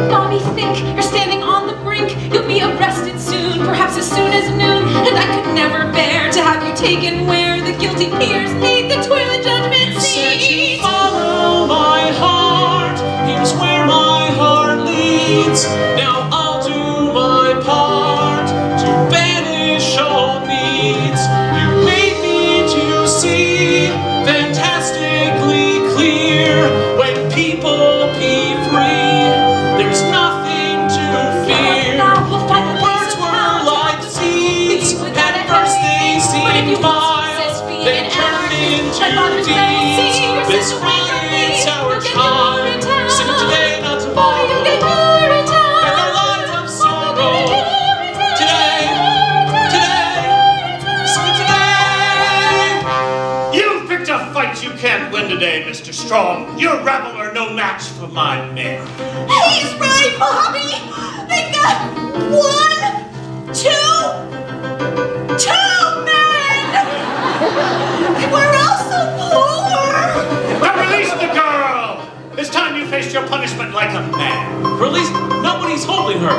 Bobby, think you're standing on the brink. You'll be arrested soon, perhaps as soon as noon. And I could never bear to have you taken where the guilty peers need the toilet judgment seat. Follow my heart. Here's where my heart leads. Now I'll do my part to banish all needs. You made me to see fantastically clear. When people be free, there's nothing to fear. Now we'll fight the Words were like seeds. At first they seemed mild, then turned into deeds. This riot's our time. Sing it today, not tomorrow. And our lives of sorrow. Today, sing it today. You picked a fight you can't win today, Mr. Strong. Your rabble are no match for my men. He's right, Bobby. They've got 1, 2 men. And we're all so poor. Now release the girl! It's time you faced your punishment like a man. Release, not when he's holding her.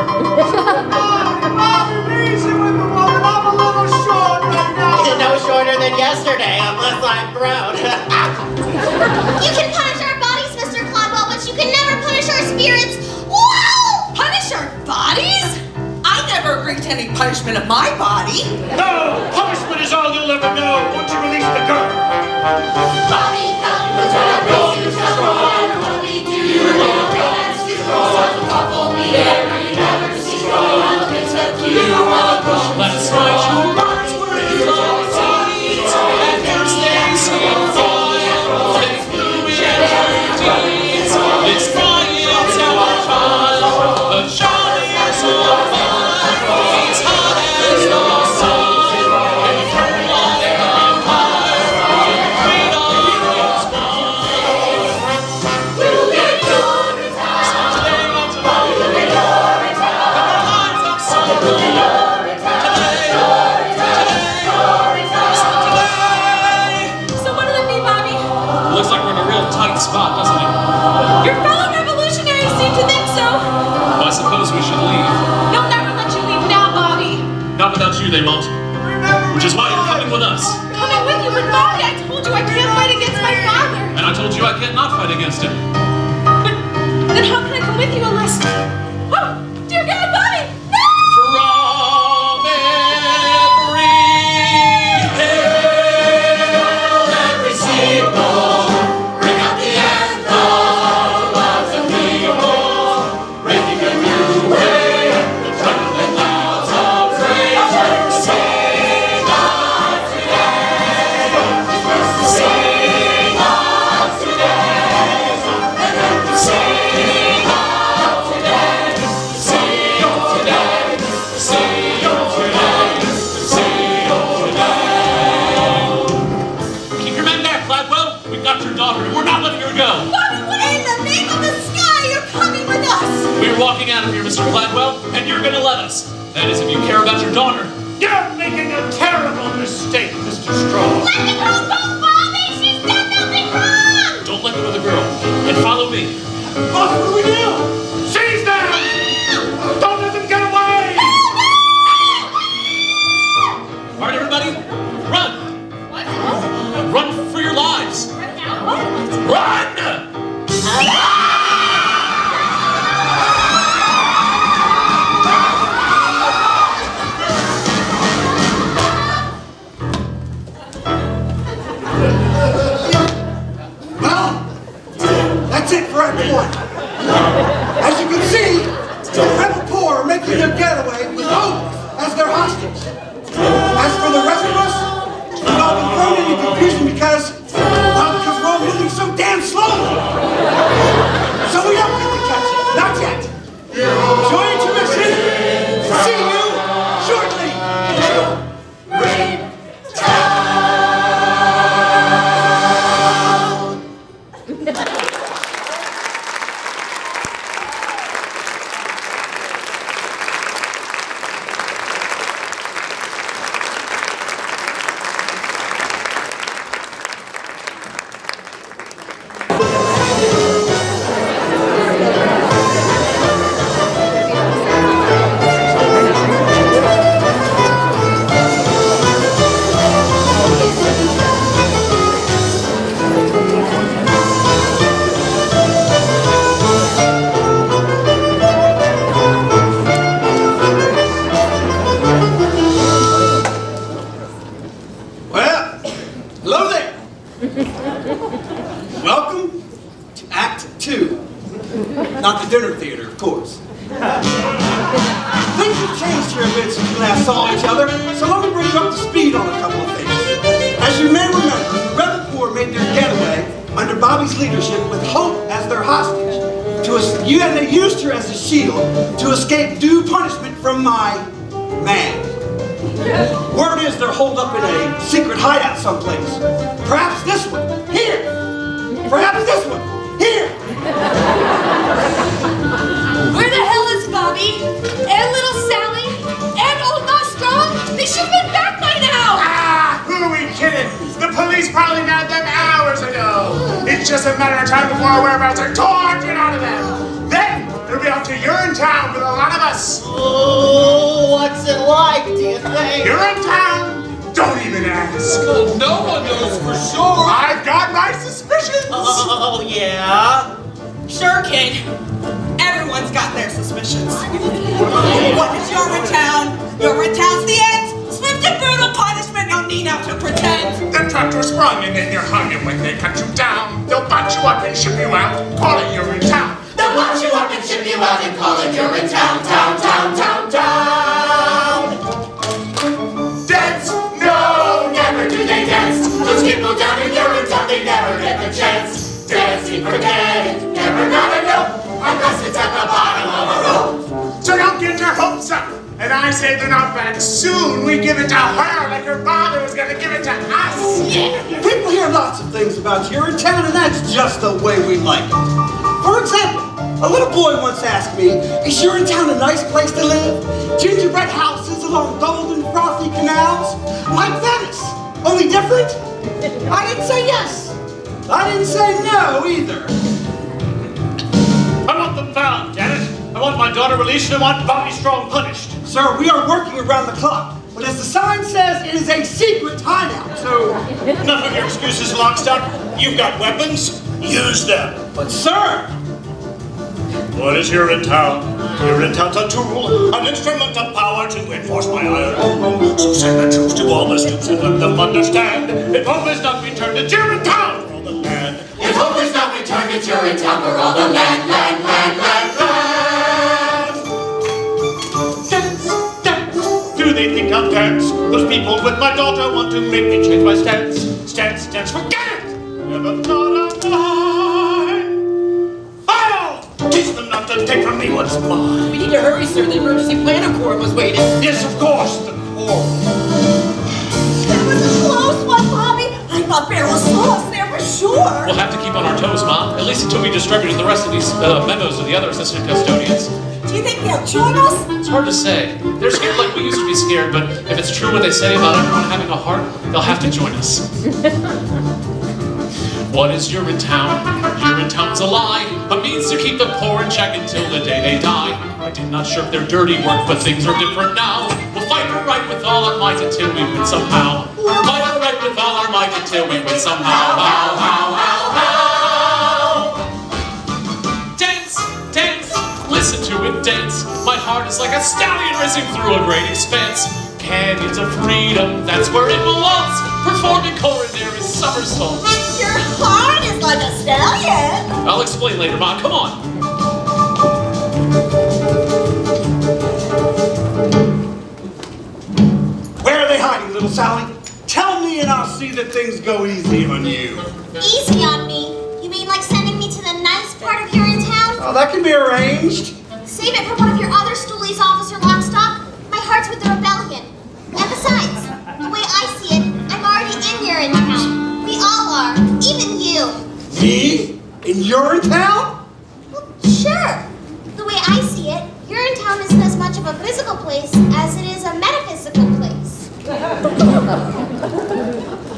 Bobby, easy with the woman. I'm a little short right now. No shorter than yesterday, unless I'm proud. You can punish our bodies, Mr. Cladwell, but you can never punish our spirits. Whoa! Punish our bodies? I never agreed to any punishment of my body. No! Punishment is all you'll ever know. Won't you release the girl? Bobby, come and tell us you strong. What we do, we'll dance to strong. Up only every never see strong. Except you are wrong. Last night your words were like seeds. At first they seemed fine. They flew in our deeds. This riot's our time. The child is alive. He's hot as the sun. And turn on the empire. Freedom is gone. We'll get your time. Today, not tomorrow. We'll get your time. And our lives of sorrow. So what'll it be, Bobby? Looks like we're in a real tight spot, doesn't it? Your fellow revolutionaries seem to think so. Well, I suppose we should leave. They'll never let you leave now, Bobby. Not without you, they won't. Which is why you're coming with us. Coming with you, but Bobby, I told you I can't fight against my father. And I told you I can't not fight against him. But then how can I come with you unless... Oh, dear God, Bobby! No! From every Hail every steeple. Bring out the anthem of the people. Breaking a new way. The trembling clouds of praise. Sing out today. It's the same. walking out of here, Mr. Gladwell, and you're gonna let us. That is, if you care about your daughter. You're making a terrible mistake, Mr. Strong. Let the girl go, Bobby! She's done nothing wrong! Don't let go of the girl, and follow me. Boss, what do we do? Seize them! Don't let them get away! All right, everybody, run! What? Run for your lives! Right now? Run! Well, that's it for Act 1. As you can see, the rebel corps are making their getaway with Hope as their hostage. As for the rest of us, we've all been thrown into confusion because we're all moving so damn slowly. So we don't get to catch it. Not yet. Enjoy intermission. See you shortly. Well, hello there. Welcome to Act 2. Not the dinner theater, of course. Things have changed here a bit since we last saw each other, so let me bring you up to speed on a couple of things. As you may remember, the Rebel Corps made their getaway under Bobby's leadership with Hope as their hostage. And they used her as a shield to escape due punishment from my man. Word is they're holed up in a secret hideout someplace. Perhaps this one, here. Perhaps this one, here. Where the hell is Bobby? And little Sally? And old Nostrum? They should have been back by now! Ah, who are we kidding? The police probably nabbed them hours ago. It's just a matter of time before our whereabouts are torn out of them. Then they'll be off to Urinetown with a lot of us. Oh, what's it like, do you think? Urinetown? Don't even ask. No one knows for sure. I've got my suspicions. Oh, yeah? Sure, kid. Everyone's got their suspicions. What is Urinetown? Urinetown's the end. Swift and brutal punishment, no need now to pretend. The tractor sprung and then you're hung, and when they cut you down, they'll bunch you up and ship you out, call it Urinetown. They'll watch you up and ship you out and call it Urinetown, town, town, town, town. Dance? No, never do they dance. Those people down in Urinetown, they never get the chance. Dancing, forget it, never gonna know, unless it's at the bottom of a rope. So don't get your hopes up. And I say they're not back soon. We give it to her like her father was gonna give it to us. Yeah. People hear lots of things about Urinetown, and that's just the way we like it. For example, a little boy once asked me, is Urinetown a nice place to live? Gingerbread houses along golden frothy canals? Like Venice, only different? I didn't say yes. I didn't say no either. I want them found, damn it. I want my daughter released and I want Bobby Strong punished. Sir, we are working around the clock, but as the sign says, it is a secret hideout, so... Enough of your excuses, Lockstock. You've got weapons. Use them. But sir! What is Urinetown? Urinetown's a tool, an instrument of power to enforce my iron. So send the troops to all the stoops and let them understand. If hope is not returned, it's Urinetown for all the land. If hope is not returned, it's Urinetown for all the land, land, land, land, land. Dance, dance. Do they think I'll dance? Those people with my daughter want to make me change my stance. Stance, dance, forget it! Never thought I'd mine. Oh! Teach them not to take from me what's mine. We need to hurry, sir. The emergency planner corps was waiting. Yes, of course, the corps. That was a close one, Bobby. I thought Beryl saw us there for sure. We'll have to keep on our toes, Mom. At least until we distribute the rest of these memos to the other assistant custodians. won't join us? It's hard to say. They're scared like we used to be scared, but if it's true what they say about everyone having a heart, they'll have to join us. What is Urinetown? Urinetown's a lie, a means to keep the poor in check until the day they die. I did not shirk their dirty work, but things are different now. We'll fight for right with all our might until we win somehow. Fight for right with all our might until we win somehow. How, how, how, how. Dance, dance, listen to it dance. My heart is like a stallion racing through a great expanse. Canyons of freedom, that's where it belongs. Performing coronary somersaults. Your heart is like a stallion. I'll explain later, Ma. Come on. Where are they hiding, little Sally? Tell me and I'll see that things go easy on you. Easy on me? You mean like sending me to the nice part of Urinetown? Oh, that can be arranged. Save it for one of your other stoolies, Officer Lockstock. My heart's with the rebellion. And besides, the way I see it, I'm already in Urinetown. We all are, even you. Me? In Urinetown? Well, sure. The way I see it, Urinetown isn't as much of a physical place as it is a metaphysical place.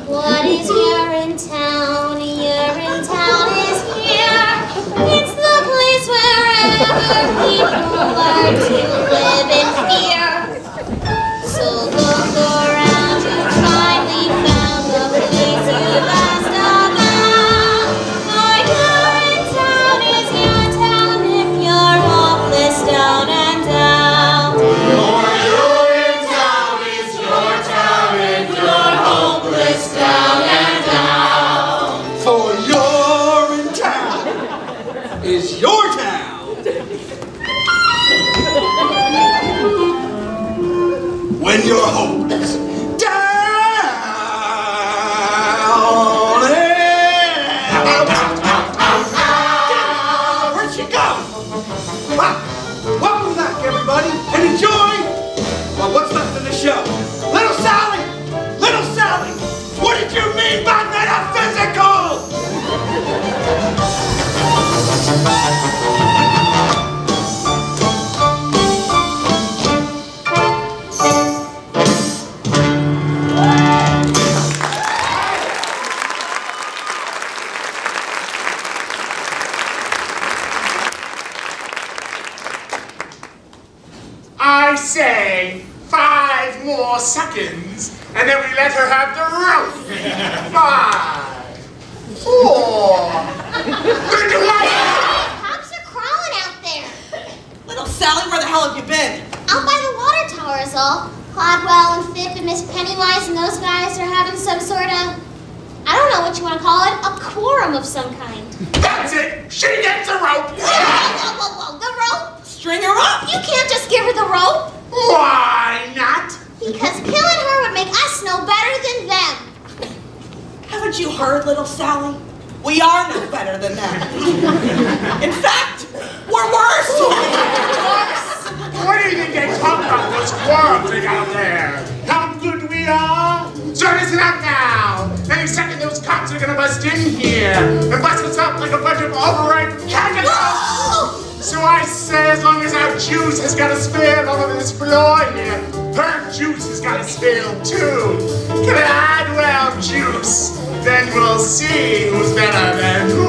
What is Urinetown? Urinetown is here. It's the place wherever people learn to live in fear. So look around, you finally found the place you've asked about. For Urinetown is your town if you're hopeless down and down. For Urinetown is your town if you're hopeless down and down. For Urinetown is your town. When you're hopeless. Down and out. Where'd she go? Welcome back, everybody, and enjoy, well, what's left of the show. Little Sally! Little Sally! What did you mean by metaphysical? I say 5 more seconds, and then we let her have the rope. 5, 4, 3, 2, 1. Cops are crawling out there. Little Sally, where the hell have you been? Out by the water tower is all. Cladwell and Phipp and Miss Pennywise and those guys are having some sort of, I don't know what you want to call it, a quorum of some kind. That's it. She gets a rope. Whoa, the rope? String her up. You can't just give her the rope. Why not? Because killing her would make us no better than them. Haven't you heard, little Sally? We are no better than them. In fact, we're worse. What do you think they talk about those quarrels they got there? How good we are? So listen up now. Any second those cops are gonna bust in here and bust us up like a bunch of overripe cantaloupe. So I say, as long as our juice has got to spill all over this floor here, her juice has got to spill too. Cladwell juice. Then we'll see who's better than who.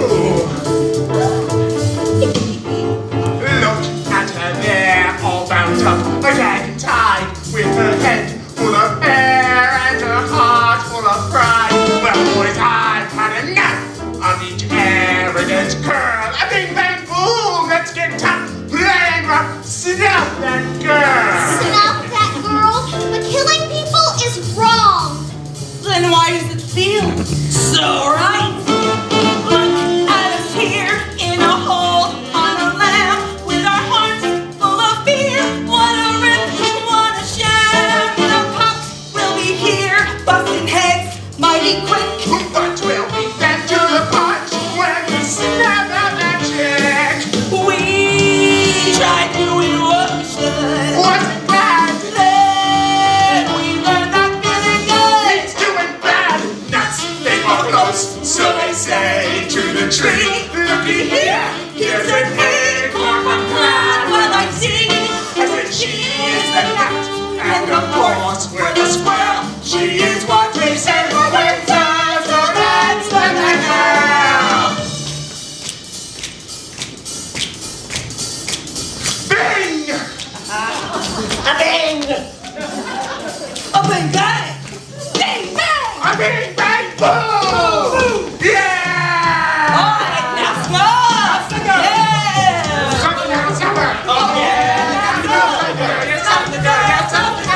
Look at her there, all bound up, a gag tied, with her head full of hair and her heart full of pride. Well, boys, I've had enough of each arrogant girl. A big bang boom, let's get tough, playing rough, snuff that girl. Snuff that girl? But killing people is wrong. Then why does it feel so right? Look at A bing! A bing bang! Bing bang! A bing bang boom! Yeah! All right, now stop! Yeah! Something else, supper! Oh, yeah! Yes, something else, yes, something else!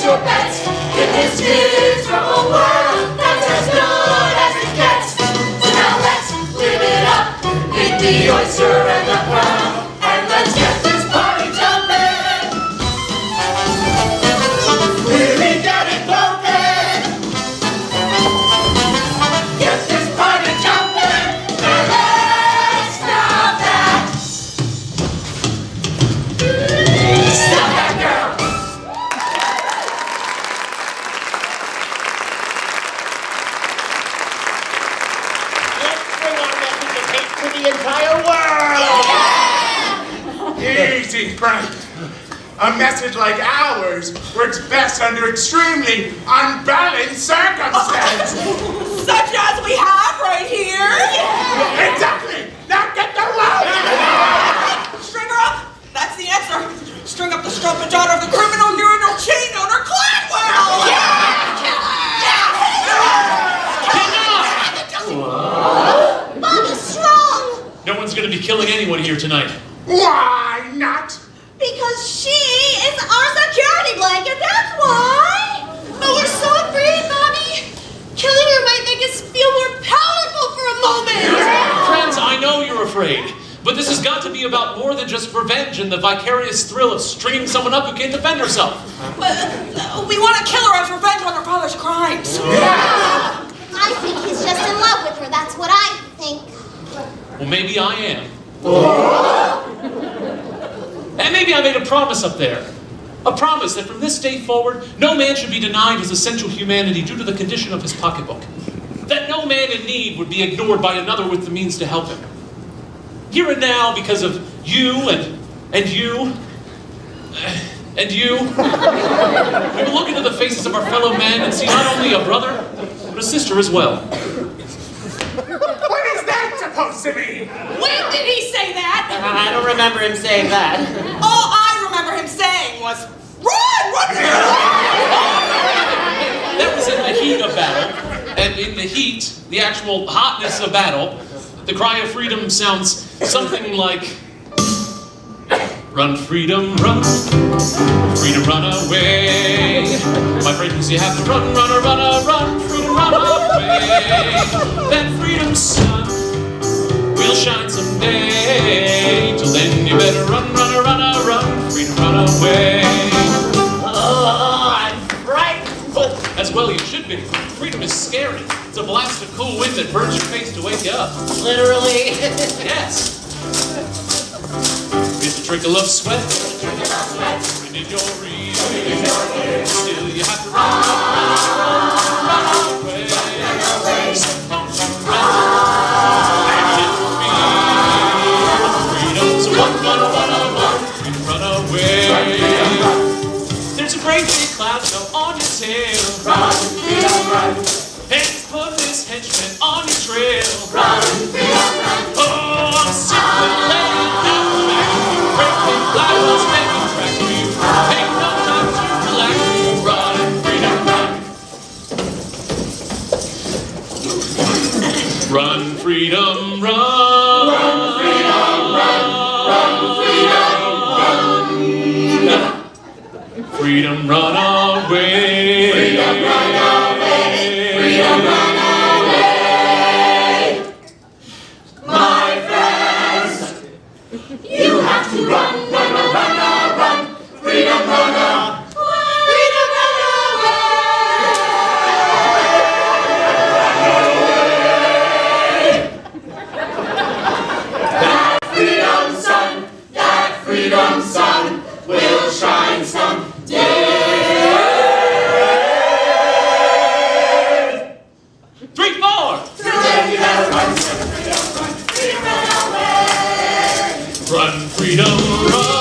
Your bets in this miserable world that's as good as it gets. So now let's live it up, eat the oyster and the pearl, and let's get this party jumping. Really get it bumping. Get this party jumping. Now let's stop that. Stop that girl. To the entire world! Easy, Frank. A message like ours works best under extremely unbalanced circumstances. Such as we have right here. Exactly! Now get the rope! String her up. That's the answer. String up the strumpet daughter of the criminal urinal chain owner, Cladwell. Bobby's strong! No one's going to be killing anyone here tonight. Why not? Because she is our security blanket, that's why! But we're so afraid, Bobby! Killing her might make us feel more powerful for a moment! Friends, I know you're afraid, but this has got to be about more than just revenge and the vicarious thrill of stringing someone up who can't defend herself. We want to kill her as revenge on her father's crimes. Yeah. I think he's just in love with her, that's what I think. Well, maybe I am. And maybe I made a promise up there. A promise that from this day forward, no man should be denied his essential humanity due to the condition of his pocketbook. That no man in need would be ignored by another with the means to help him. Here and now, because of you and you, and you, we will look into the faces of our fellow men and see not only a brother, but a sister as well. What is that supposed to mean? When did he say that? I don't remember him saying that. All I remember him saying was, run! That was in the heat of battle, and in the heat, the actual hotness of battle, the cry of freedom sounds something like, run, freedom, run, freedom, run away. My friends, you have to run, run, freedom, run away. That freedom sun will shine someday. Till then, you better run, freedom, run away. Oh, I'm frightened. As well you should be. Freedom is scary. It's a blast of cool wind that burns your face to wake you up. Literally. Yes. It's a trickle of sweat. Wind in your ears. Still you have to run away. Some folks you run and freedom. So run away. There's a great big cloud snow on your tail. Run, freedom, run. And put this henchman on your trail. Run, freedom, run. Oh, I'm sick of laying down the back of you. Breaking clouds, making tracks for you. Take no time to relax. Run, freedom, run. Run, freedom, run. Run, freedom, run. Run, freedom, run. Freedom, run away. Freedom, run away. Freedom, run away. My friends, you have to run. Freedom, run away. Freedom, run away. die someday. Three, four. Freedom, you gotta run, freedom, run away. Run, freedom, run.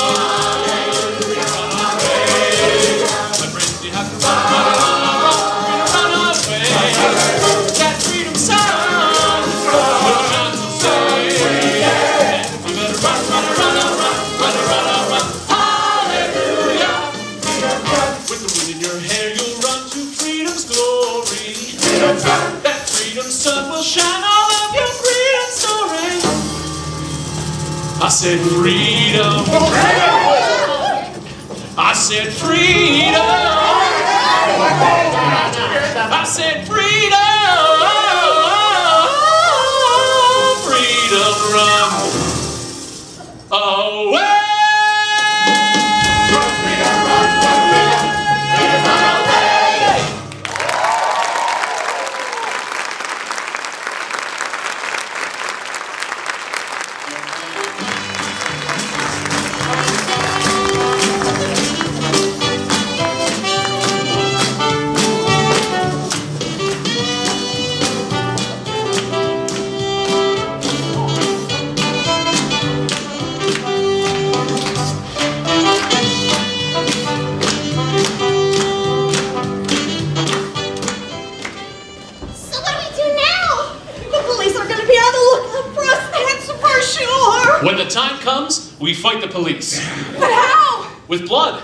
That freedom sun will shine all of your freedom story. I said freedom. I said freedom. I said freedom. Freedom run away. When the time comes, we fight the police. But how? With blood,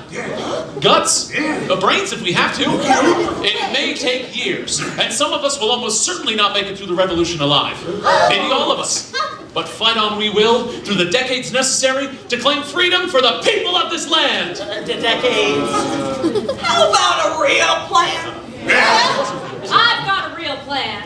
guts, brains if we have to. It may take years, and some of us will almost certainly not make it through the revolution alive. Maybe all of us. But fight on we will through the decades necessary to claim freedom for the people of this land. The decades. How about a real plan? I've got a real plan.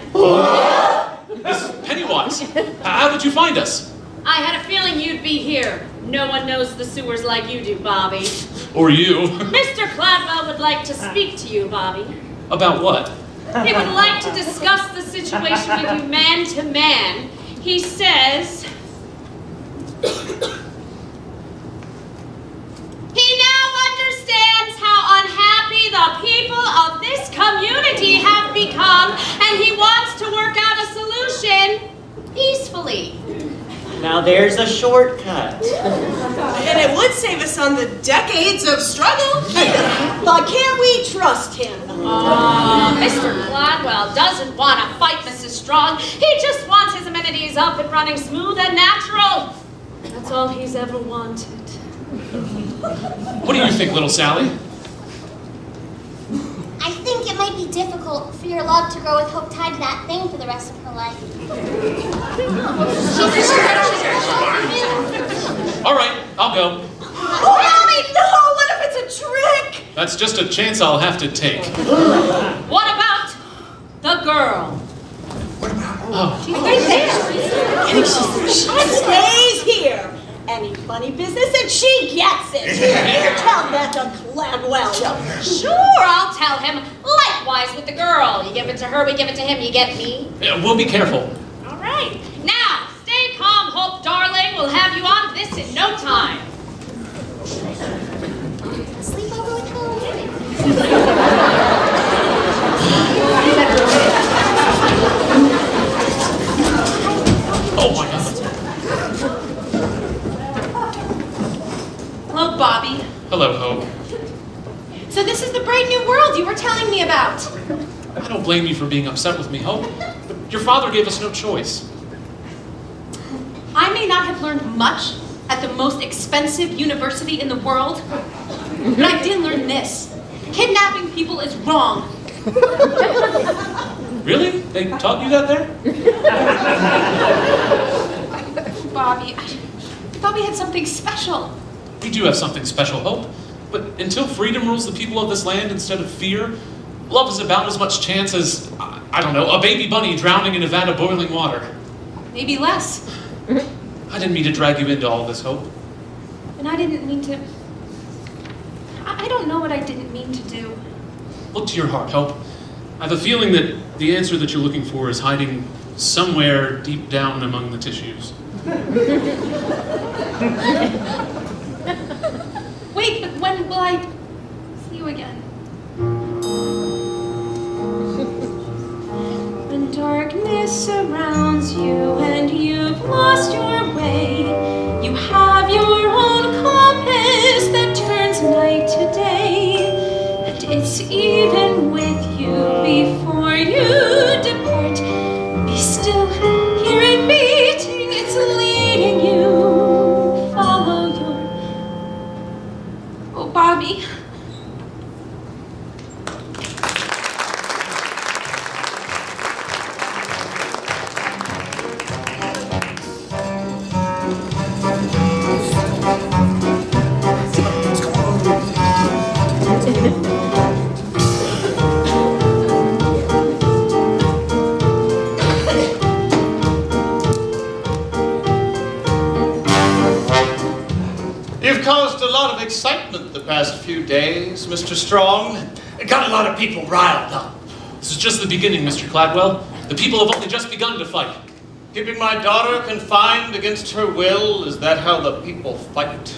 Mrs. Pennywise, how did you find us? I had a feeling you'd be here. No one knows the sewers like you do, Bobby. Or you. Mr. Cladwell would like to speak to you, Bobby. About what? He would like to discuss the situation with you man to man. He says... He now understands how unhappy the people of this community have become, and he wants to work out a solution peacefully. Now there's a shortcut. And it would save us on the decades of struggle. But can we trust him? Mr. Gladwell doesn't want to fight Mrs. Strong. He just wants his amenities up and running smooth and natural. That's all he's ever wanted. What do you think, little Sally? I think it might be difficult for your love to grow with hope tied to that thing for the rest of her life. All right, I'll go. Oh, Mommy, no! What if it's a trick? That's just a chance I'll have to take. What about the girl? Oh. She's right there. She stays here. Any funny business and she gets it. You tell that to Gladwell. Sure, I'll tell him. Likewise with the girl. You give it to her, we give it to him. You get me? Yeah, we'll be careful. All right. Now, stay calm, Hope, darling. We'll have you on this in no time. Sleep over with Hope. Oh my God. Hello, Bobby. Hello, Hope. So this is the bright new world you were telling me about. I don't blame you for being upset with me, Hope. But your father gave us no choice. I may not have learned much at the most expensive university in the world, but I did learn this. Kidnapping people is wrong. Really? They taught you that there? Bobby, I thought we had something special. We do have something special, Hope. But until freedom rules the people of this land instead of fear, love is about as much chance as, I don't know, a baby bunny drowning in a vat of boiling water. Maybe less. I didn't mean to drag you into all this, Hope. And I didn't mean to... I don't know what I didn't mean to do. Look to your heart, Hope. I have a feeling that the answer that you're looking for is hiding somewhere deep down among the tissues. Wait, but when will I you again. When darkness surrounds you and you've lost your way, you have your own compass that turns night to day, and it's even with you before you depart. Be still, hear it beating, it's leading you. Follow your... Oh, Bobby. You've caused a lot of excitement the past few days, Mr. Strong. It got a lot of people riled up. This is just the beginning, Mr. Cladwell. The people have only just begun to fight. Keeping my daughter confined against her will, is that how the people fight?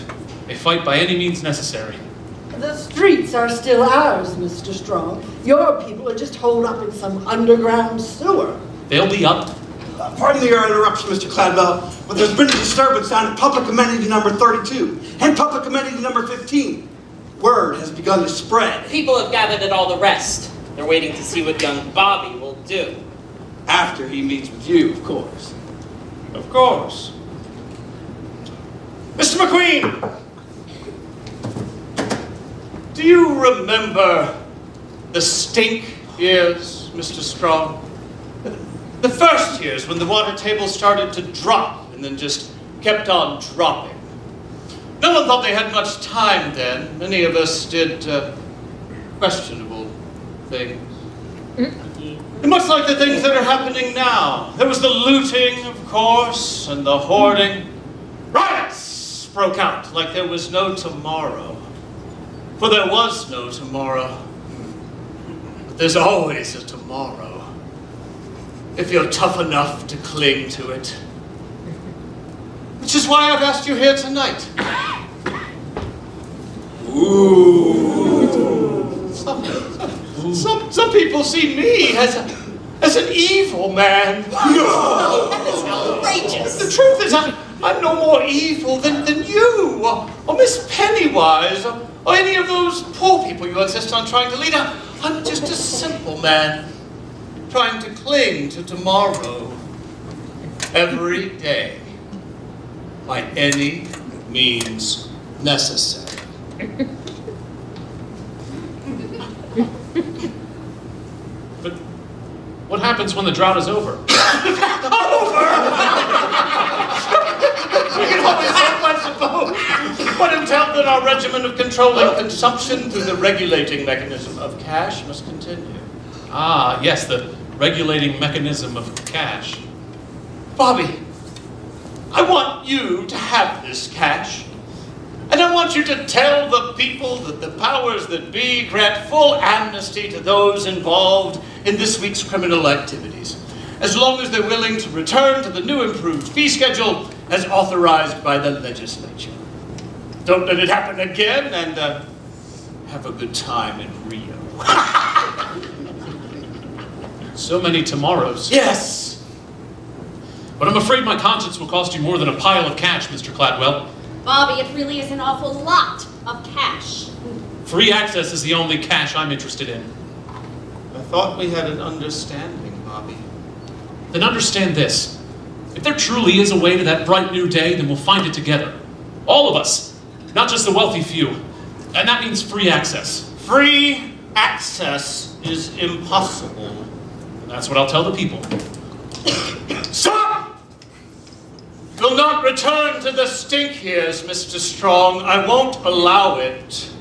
They fight by any means necessary. The streets are still ours, Mr. Strong. Your people are just holed up in some underground sewer. They'll be up. Pardon the interruption, Mr. Cladwell, but there's been a disturbance down at public amenity number 32 and public amenity number 15. Word has begun to spread. People have gathered at all the rest. They're waiting to see what young Bobby will do. After he meets with you, of course. Of course. Mr. McQueen! Do you remember the stink years, Mr. Strong? The first years when the water table started to drop and then just kept on dropping. No one thought they had much time then. Many of us did questionable things. And much like the things that are happening now. There was the looting, of course, and the hoarding. Riots broke out like there was no tomorrow. For there was no tomorrow. But there's always a tomorrow. If you're tough enough to cling to it. Which is why I've asked you here tonight. Ooh. Some people see me as an evil man. No. That is outrageous. The truth is, I'm no more evil than you, or Miss Pennywise, or any of those poor people you insist on trying to lead. I'm just a simple man, trying to cling to tomorrow every day by any means necessary. But what happens when the drought is over? Over? We can always hope, I suppose. But until then, our regimen of controlling consumption through the regulating mechanism of cash must continue. Ah, yes, the regulating mechanism of cash. Bobby, I want you to have this cash. And I want you to tell the people that the powers that be grant full amnesty to those involved in this week's criminal activities, as long as they're willing to return to the new improved fee schedule as authorized by the legislature. Don't let it happen again, and have a good time in Rio. So many tomorrows. Yes! But I'm afraid my conscience will cost you more than a pile of cash, Mr. Cladwell. Bobby, it really is an awful lot of cash. Free access is the only cash I'm interested in. I thought we had an understanding, Bobby. Then understand this. If there truly is a way to that bright new day, then we'll find it together. All of us. Not just the wealthy few. And that means free access. Free access is impossible. And that's what I'll tell the people. Stop! Will not return to the stink years, Mr. Strong. I won't allow it.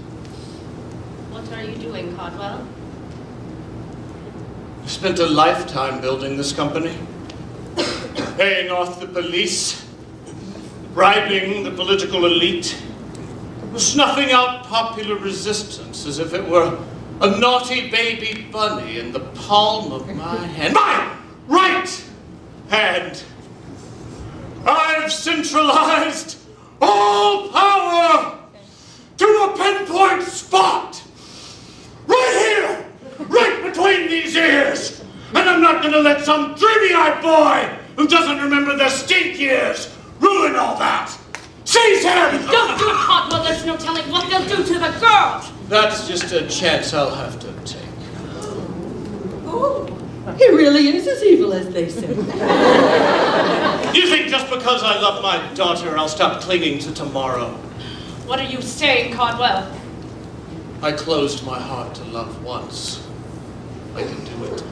What are you doing, Caldwell? I spent a lifetime building this company. Paying off the police. Bribing the political elite. Snuffing out popular resistance as if it were a naughty baby bunny in the palm of my hand. My right hand! I've centralized all power to a pinpoint spot gonna let some dreamy-eyed boy who doesn't remember the stink years ruin all that. Seize him! Don't do it, Caldwell. There's no telling what they'll do to the girls. That's just a chance I'll have to take. Oh, he really is as evil as they say. You think just because I love my daughter, I'll stop clinging to tomorrow? What are you saying, Caldwell? I closed my heart to love once. I can do it again.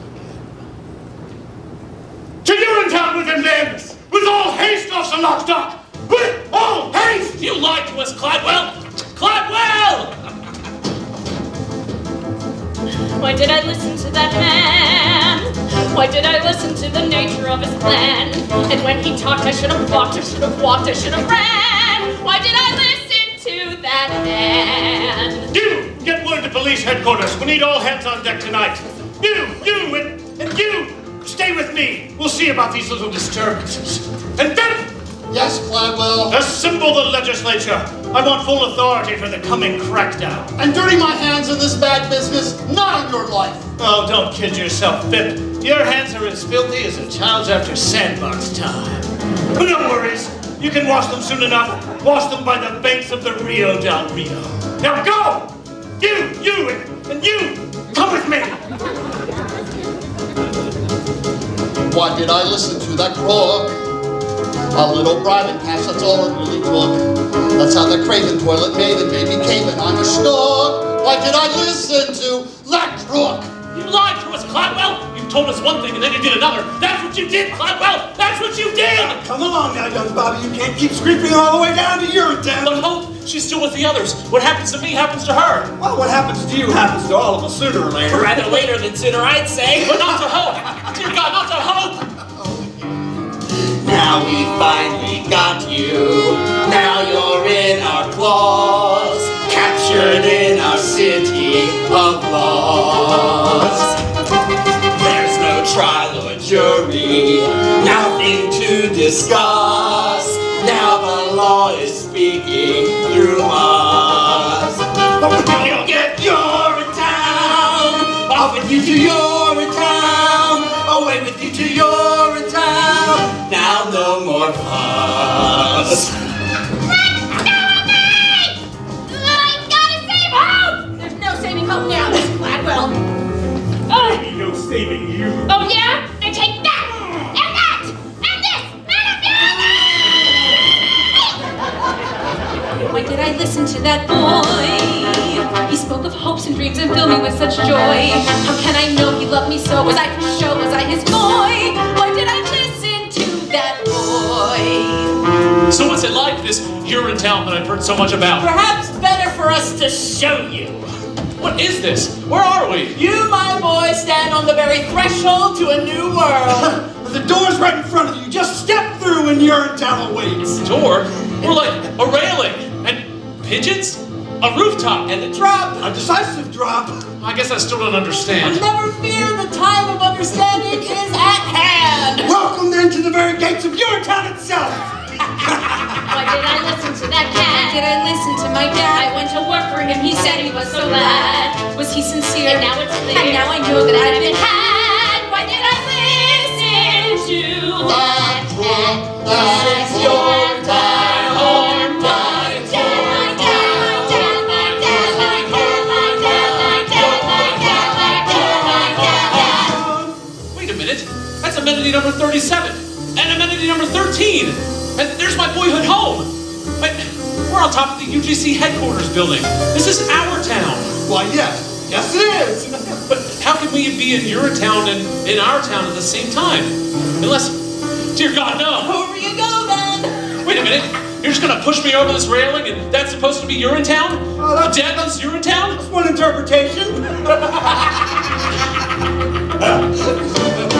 To Urinetown with him then! With all haste, Officer Lockstock! With all haste! You lied to us, Cladwell! Cladwell! Why did I listen to that man? Why did I listen to the nature of his plan? And when he talked, I should have walked, I should have walked, I should have ran. Why did I listen to that man? You! Get word to police headquarters. We need all hands on deck tonight. You, and you! Stay with me. We'll see about these little disturbances. And then... Yes, Cladwell. Assemble the legislature. I want full authority for the coming crackdown. I'm dirtying my hands in this bad business, not on your life. Oh, don't kid yourself, Pip. Your hands are as filthy as a child's after sandbox time. But no worries. You can wash them soon enough. Wash them by the banks of the Rio del Rio. Now go! You, and you! Come with me! Why did I listen to that crook? A little bribe and cash, that's all it really took. That's how the craven toilet made me caving. I'm a schnook. Why did I listen to that crook? You lied to us, Cladwell! You told us one thing and then you did another. That's what you did, Cladwell! That's what you did! Come along now, young Bobby. You can't keep screaming all the way down to Urinetown. But Hope, she's still with the others. What happens to me happens to her. Well, what happens to you happens to all of us sooner or later. Rather later than sooner, I'd say. But not to Hope! Dear God, not to Hope! Now we finally got you. Now you're in our claws, captured in our city of laws. There's no trial or jury, nothing to discuss. Now the law is speaking through us. You'll get Urinetown, off with you to Urinetown, away with you to Urinetown. Now no more fuss. There's no saving Hope now, Miss Gladwell. Ain't no saving you. Oh yeah? Then take that! And that! And this! And Why did I listen to that boy? He spoke of hopes and dreams and filled me with such joy. How can I know he loved me so? Was I for show? Was I his boy? Why did I listen to that boy? So what's it like, this Urinetown that I've heard so much about? Perhaps better for us to show you. What is this? Where are we? You, my boy, stand on the very threshold to a new world. The door's right in front of you. Just step through and Urinetown awaits. Door? We're like a railing. And pigeons? A rooftop. And a drop. A decisive drop. I guess I still don't understand. Never fear, the time of understanding is at hand. Welcome then to the very gates of Urinetown itself. why did I listen to that cat? Did I listen to my dad? I went to work for him, he said he was so glad. Was he sincere? And now it's clear. And now I know that I've been had. Why did I listen to that cat? That's your time, home, my dad, my dad, my dad, my dad, my dad, my dad, my dad, my dad, my dad, my dad. Wait a minute. That's amenity number 37. And amenity number 13. And there's my boyhood home. Wait, we're on top of the UGC headquarters building. This is our town. Why, yes. Yes, it is. But how can we be in your town and in our town at the same time? Unless, dear God, no. Over you go then. Wait a minute. You're just gonna push me over this railing and that's supposed to be Urinetown? Oh, that's- Dad, that's Urinetown? That's one interpretation.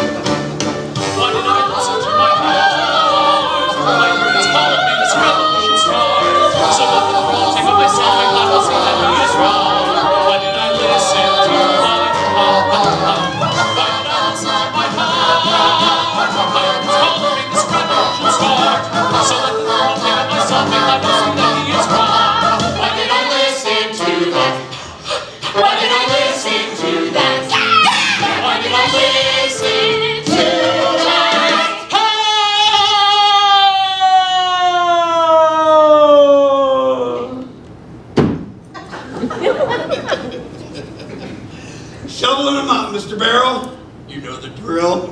Why did I listen to my heart? My friends called me this revolution star. So let the world take up my song and I will see that he is wrong. Why did I listen to my heart? Why did I listen to my heart? My friends called me this revolution star. So let the world take up my song and I will see that he is wrong. Why did I listen to that? Why did I Shoveling them up, Mr. Barrel. You know the drill.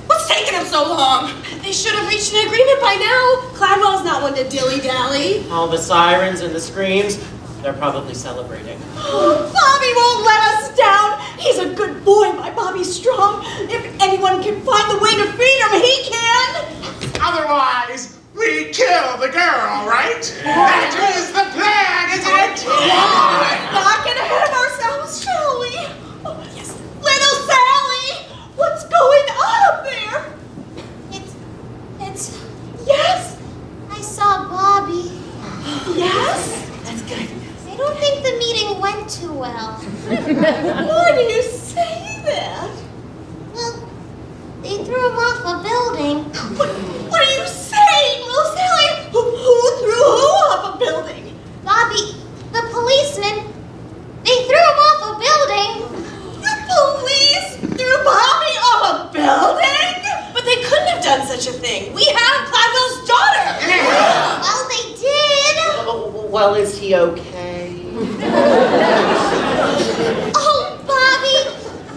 What's taking him so long? They should have reached an agreement by now. Cladwell's not one to dilly-dally. All the sirens and the screams, they're probably celebrating. Bobby won't let us down. He's a good boy, my Bobby's strong. If anyone can find the way to feed him, he can. Otherwise, we kill the girl, right? That is the plan, isn't it? Let's not get ahead of ourselves, shall we? Yes. Little Sally, what's going on up there? It's... Yes? I saw Bobby. Yes? That's good. I don't think the meeting went too well. Why do you say that? Well, they threw him off a building. What are you saying, Little Sally? Who threw who off a building? Bobby, the policeman, they threw him off a building. The police threw Bobby off a building? But they couldn't have done such a thing. We have Cladwell's daughter. Well, they did. Well, is he okay? Oh, Bobby,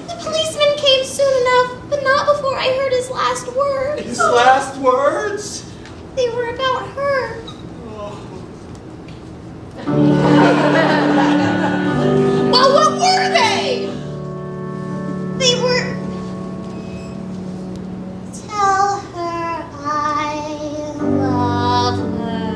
the policeman came soon enough, but not before I heard his last words. His last words? They were about her. Well, what were they? They were... Tell her I love her.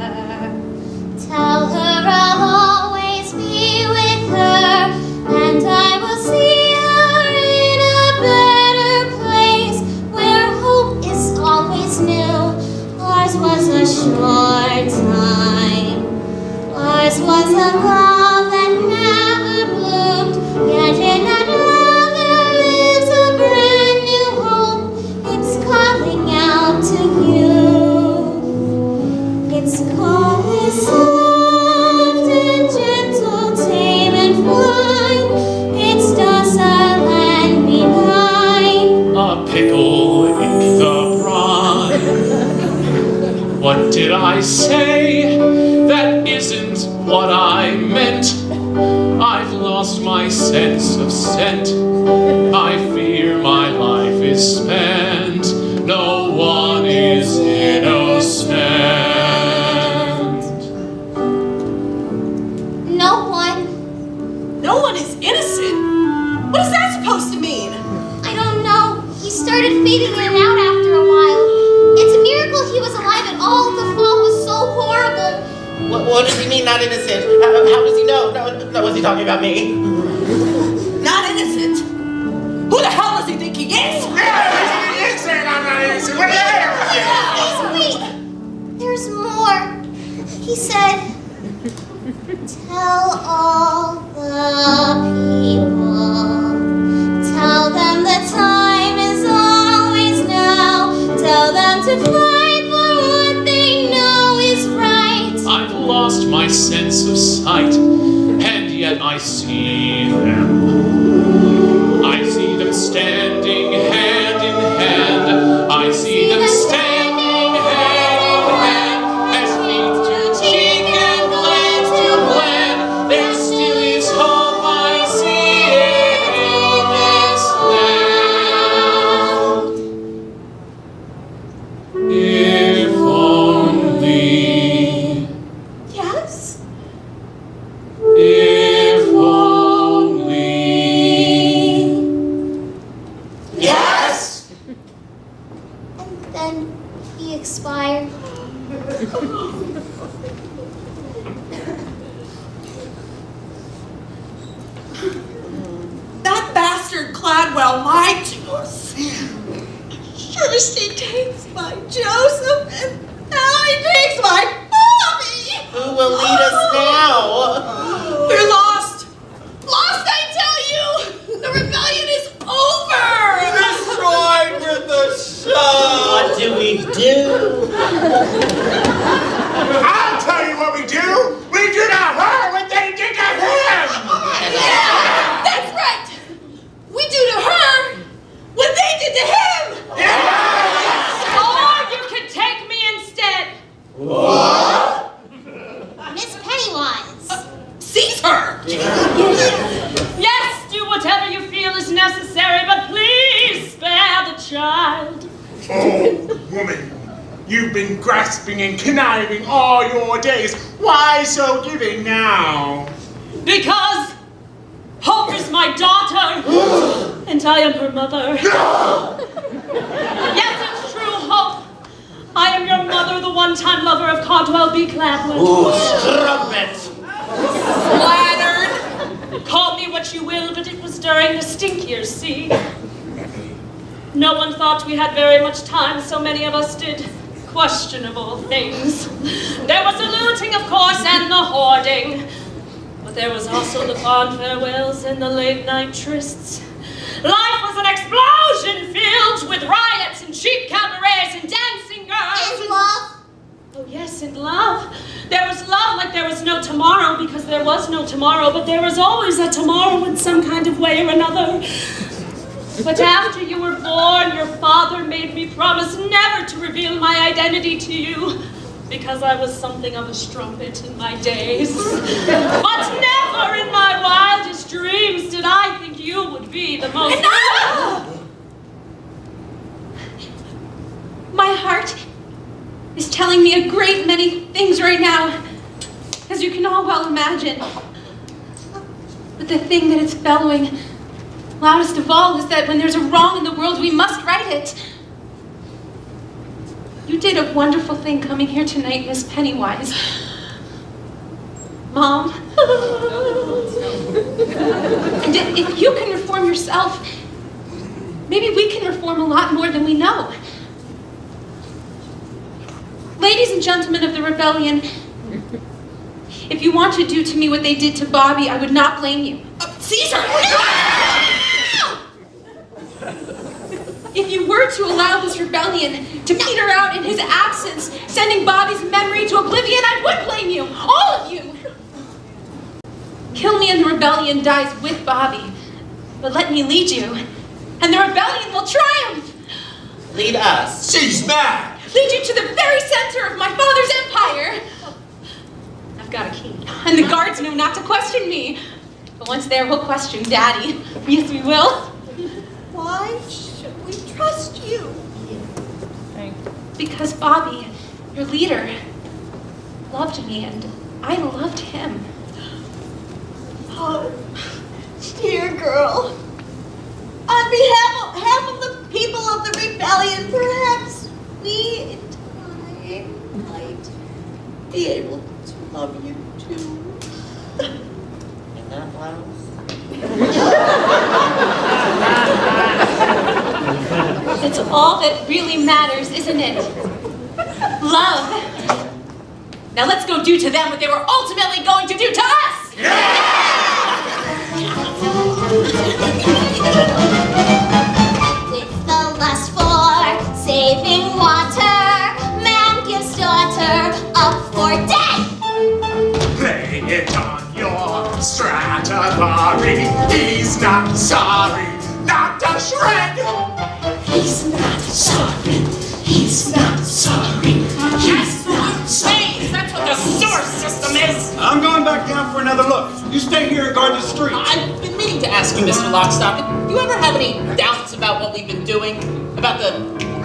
Tell her I'll always be with her, and I will see her in a better place where hope is always new. Ours was a short time. Ours was a love that never bloomed, yet in that love there lives a brand new hope. It's calling out to you. Its call is soft and gentle, tame and fine. Its docile and benign. A pickle in the brine. What did I say? That isn't what I meant. I've lost my sense of scent. I fear my life is spent. No one is innocent. No one. No one is innocent? What is that supposed to mean? I don't know. He started fading in and out after a while. It's a miracle he was alive at all. The fall was so horrible. What does he mean, not innocent? How does he know? No, was he talking about me? Not innocent? Who the hell does he think he is? Yeah, he's saying I'm not innocent. What the hell? Wait, there's more. He said, tell all the people. Tell them the time is always now. Tell them to fight for what they know is right. I've lost my sense of sight, and yet I see them. I see them standing hand in hand. I see them standing hand in hand, as feet to cheek and glance to glance. There still is hope I see in this land. If only. Yes? If only. Yes! And then he expired. That bastard Cladwell lied to us. First he takes my Joseph, and now he takes my Bobby. Who will lead us now? We're lost. Lost, I tell you. The rebellion is over. Destroyed with the sun. What do we do? I'll tell you what we do. We woman. You've been grasping and conniving all your days. Why so giving now? Because Hope is my daughter, and I am her mother. Yes, it's true, Hope. I am your mother, the one-time lover of Caldwell B. Gladwin. Ooh, strumpet. Flattered. Call me what you will, but it was during the stink years, see? No one thought we had very much time, so many of us did questionable things. There was the looting, of course, and the hoarding. But there was also the fond farewells and the late-night trysts. Life was an explosion filled with riots and cheap cabarets and dancing girls. And love. Oh, yes, and love. There was love like there was no tomorrow, because there was no tomorrow, but there was always a tomorrow in some kind of way or another. But after you were born, your father made me promise never to reveal my identity to you, because I was something of a strumpet in my days. But never in my wildest dreams did I think you would be the most... My heart is telling me a great many things right now, as you can all well imagine. But the thing that it's bellowing loudest of all is that when there's a wrong in the world, we must right it. You did a wonderful thing coming here tonight, Miss Pennywise. Mom. And if you can reform yourself, maybe we can reform a lot more than we know. Ladies and gentlemen of the rebellion, if you want to do to me what they did to Bobby, I would not blame you. Caesar! If you were to allow this rebellion to peter out in his absence, sending Bobby's memory to oblivion, I would blame you, all of you. Kill me and the rebellion dies with Bobby, but let me lead you, and the rebellion will triumph. Lead us. She's mad. Lead you to the very center of my father's empire. I've got a key, and the guards know not to question me. But once there, we'll question Daddy. Yes, we will. Why should we trust you? Because Bobby, your leader, loved me, and I loved him. Oh, dear girl. On behalf of the people of the rebellion, perhaps we in time might be able to love you too. In that blouse? It's all that really matters, isn't it? Love. Now let's go do to them what they were ultimately going to do to us! With the lust for saving water, man gives daughter up for dead. Lay it on your Stradivari. He's not sorry, not a shred. He's not sorry. He's not sorry. He's not sorry. That's what the source system is. I'm going back down for another look. You stay here and guard the streets. I've been meaning to ask you, Mr. Lockstock, do you ever have any doubts about what we've been doing? About the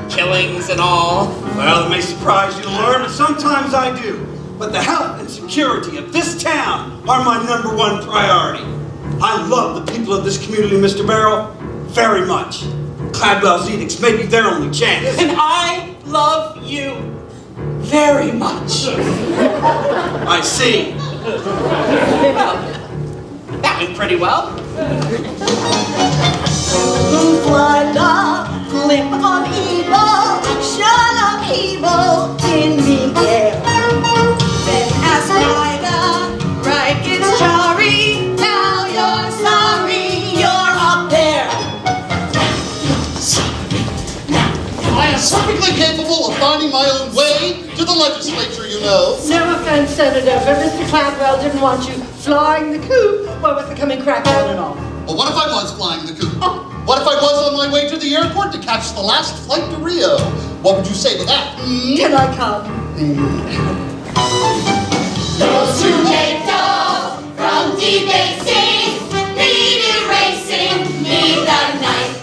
killings and all? Well, it may surprise you to learn, but sometimes I do. But the health and security of this town are my #1 priority. I love the people of this community, Mr. Barrow, very much. Cladwell's edicts may be their only chance. And I love you very much. I see. Well, that went pretty well. Fly the flip of evil, action upheaval in the air. Then ask why the right gets jarry. Now you're sorry, you're up there. I am perfectly capable of finding my own way to the legislature, you know. No offense, Senator, but Mr. Cladwell didn't want you flying the coop while with the coming crackdown and all. Well, what if I was flying the coop? What if I was on my way to the airport to catch the last flight to Rio? What would you say to that? Can I come? Those who make dough from debasing need erasing, need the knife.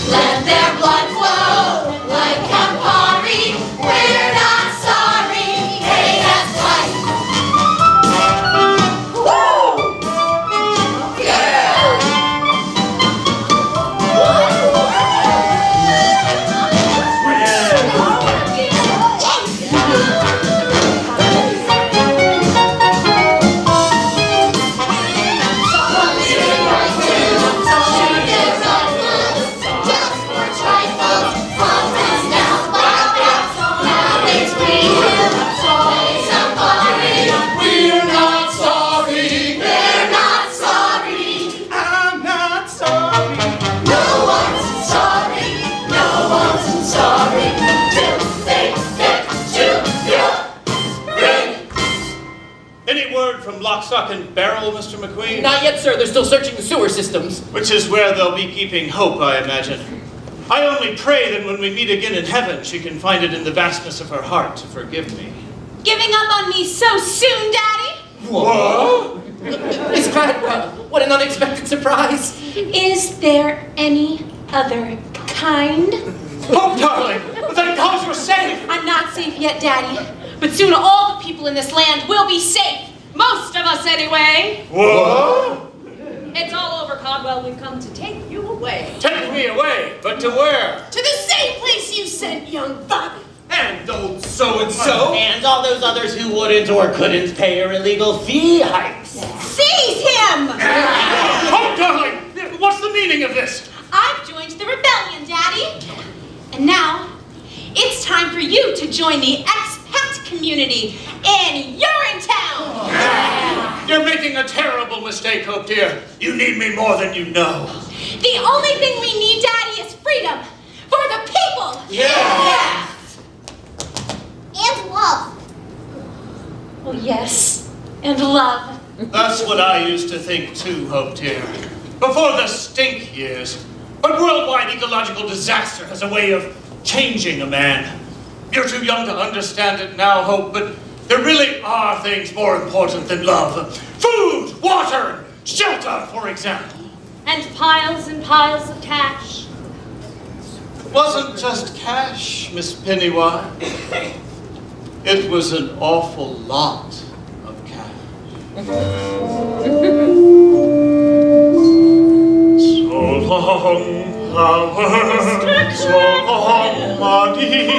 Let their blood flow like campari. Any word from Lock, Stock, and Barrel, Mr. McQueen? Not yet, sir. They're still searching the sewer systems. Which is where they'll be keeping hope, I imagine. I only pray that when we meet again in heaven, she can find it in the vastness of her heart to forgive me. Giving up on me so soon, Daddy? Whoa! Miss Cladwell, what an unexpected surprise. Is there any other kind? Oh, darling! Thank God you're safe! I'm not safe yet, Daddy. But soon all the people in this land will be safe. Most of us, anyway. Whoa! It's all over, Caldwell. We've come to take you away. Take me away, but to where? To the same place you sent young Bobby. And old so-and-so. And all those others who wouldn't or couldn't pay her illegal fee hikes. Seize him! Oh, darling! What's the meaning of this? I've joined the rebellion, Daddy. And now, it's time for you to join the expat community in Urinetown. You're making a terrible mistake, Hope dear. You need me more than you know. The only thing we need, Daddy, is freedom for the people. Yeah. And love. Oh, yes. And love. That's what I used to think too, Hope dear. Before the stink years. But worldwide ecological disaster has a way of changing a man. You're too young to understand it now, Hope, but there really are things more important than love. Food, water, shelter, for example. And piles of cash. It wasn't just cash, Miss Pennywise. It was an awful lot of cash. So long, power, so long, money,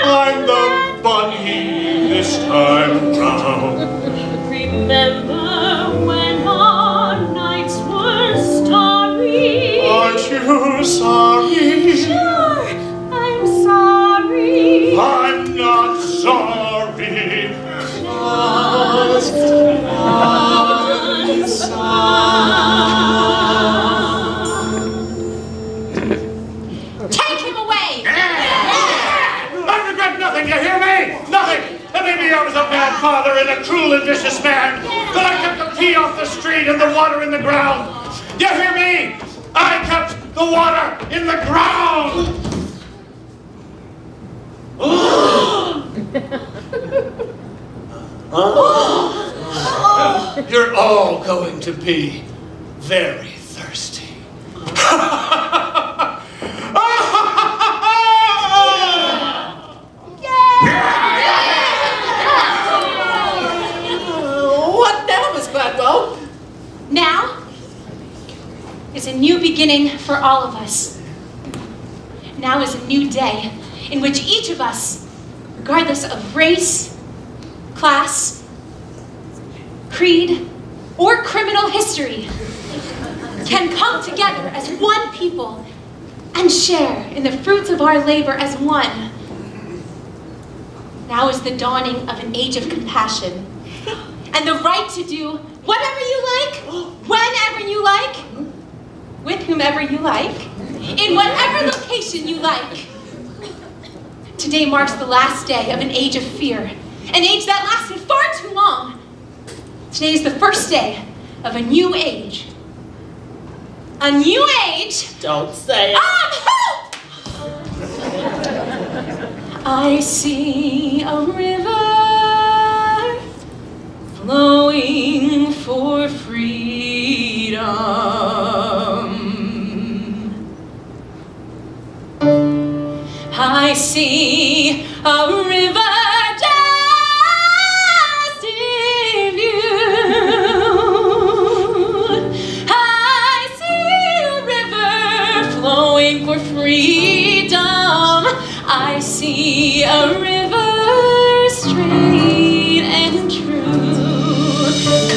I'm the bunny this time round. Remember when our nights were starry? Aren't you sorry? Sure, I'm sorry. I'm not sorry. Just Take him away! I regret nothing, you hear me? Nothing! And maybe I was a bad father and a cruel and vicious man, but I kept the pee off the street and the water in the ground. You hear me? I kept the water in the ground! You're all going to be very thirsty. What now, Miss Cladwell? Now is a new beginning for all of us. Now is a new day in which each of us, regardless of race, class, creed, or criminal history, can come together as one people and share in the fruits of our labor as one. Now is the dawning of an age of compassion and the right to do whatever you like, whenever you like, with whomever you like, in whatever location you like. Today marks the last day of an age of fear, an age that lasted far too long. Today is the first day of a new age. A new age Don't say it. of hope! I see a river flowing for freedom. I see a river just in view. I see a river flowing for freedom. I see a river straight and true.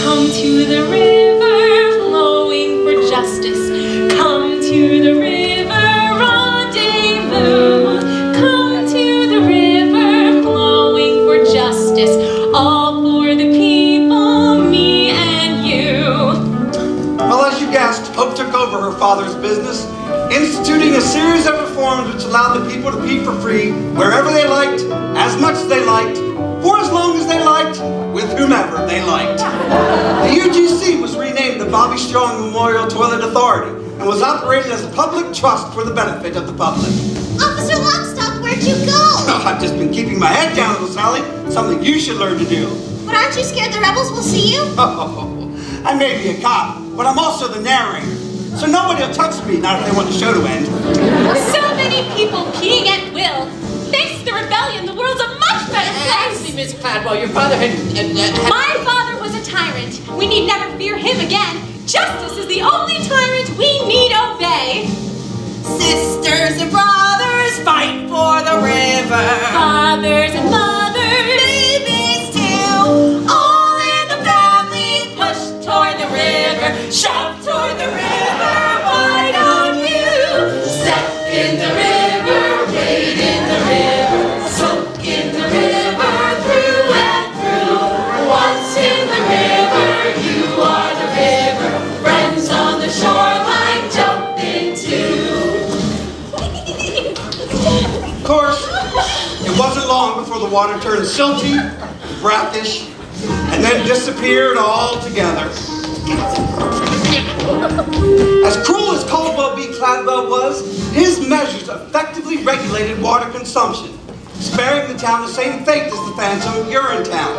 Come to the river flowing for justice. Come to the river rendezvous. Come to the river flowing for justice. All for the people, me and you. Well, as you guessed, Hope took over her father's business, instituting a series of reforms which allowed the people to pee for free wherever they liked, as much as they liked, for as long as they liked, with whomever they liked. The UGC was renamed the Bobby Strong Memorial Toilet Authority and was operated as a public trust for the benefit of the public. Officer Lockstock, where'd you go? I've just been keeping my head down, little Sally. Something you should learn to do. But aren't you scared the rebels will see you? Oh, I may be a cop, but I'm also the narrator. So nobody will touch me, not if they want the show to end. So many people peeing at will. Thanks to the rebellion, the world's a much better place. Actually, Miss Cladwell, your father had My father was a tyrant. We need never fear him again. Justice is the only tyrant we need obey. Sisters and brothers fight for the river. Fathers and mothers, Babies too. All in the family push toward the river. Shove toward the river. Why don't you step in the river, wade in the river, soak in the river, through and through. Once in the river, you are the river. Friends on the shoreline jump into. Of course, it wasn't long before the water turned silty, brackish, and then disappeared altogether. As cruel as Caldwell B. Cladwell was, his measures effectively regulated water consumption, sparing the town the same fate as the phantom Urinetown.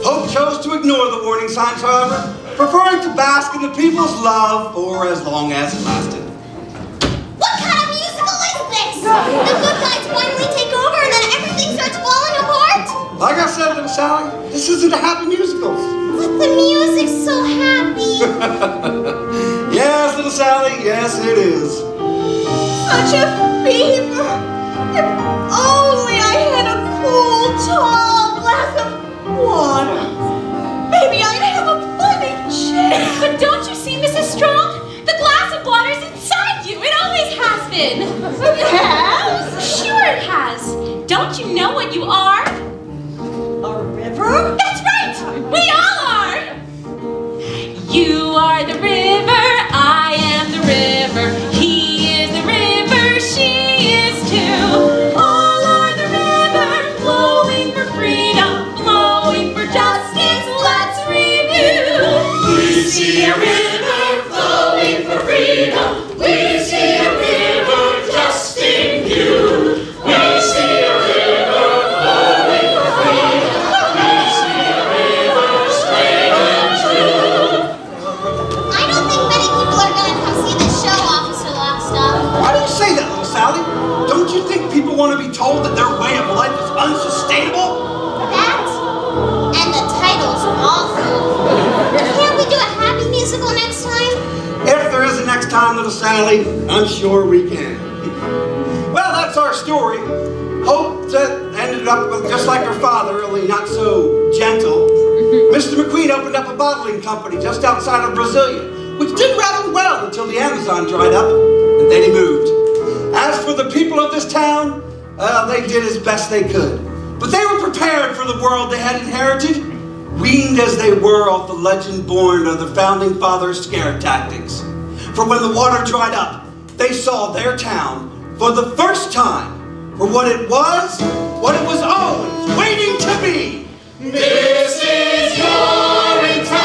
Hope chose to ignore the warning signs, however, preferring to bask in the people's love for as long as it lasted. What kind of musical is this? The good guys finally take over and then everything starts falling apart? Like I said, little Sally, this isn't a happy musical. But the music's so happy. Yes, little Sally, yes it is. Such a fever. If only I had a cool, tall glass of water. Maybe I'd have a funny chick. But don't you see, Mrs. Strong? The glass of water's inside you. It always has been. It has? Sure it has. Don't you know what you are? A river? That's right. We all are. You are the river. I am the river. He is the river. She is too. All are the river, flowing for freedom, flowing for justice. Let's review. We see a river flowing for freedom. We see a river just in view. We see a river flowing for freedom. We see a river straight and true. I don't think many people are gonna come see this show, Officer Lockstock. Why do you say that, little Sally? Don't you think people want to be told that their way of life is unsustainable? That and the title's awful. Can't we do a happy musical next time? If there is a next time, little Sally, I'm sure we can. Well, that's our story. Hope ended up with just like her father, only not so gentle. Mr. McQueen opened up a bottling company just outside of Brasilia, which did rather well until the Amazon dried up, and then he moved. As for the people of this town, they did as best they could. But they were prepared for the world they had inherited, weaned as they were off the legend born of the Founding Fathers' scare tactics. For when the water dried up, they saw their town, for the first time, for what it was always waiting to be. This is Urinetown.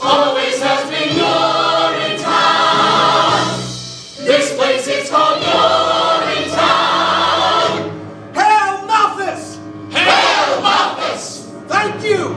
Always has been Urinetown. This place is called Urinetown. Hail Malthus! Hail Malthus! Thank you!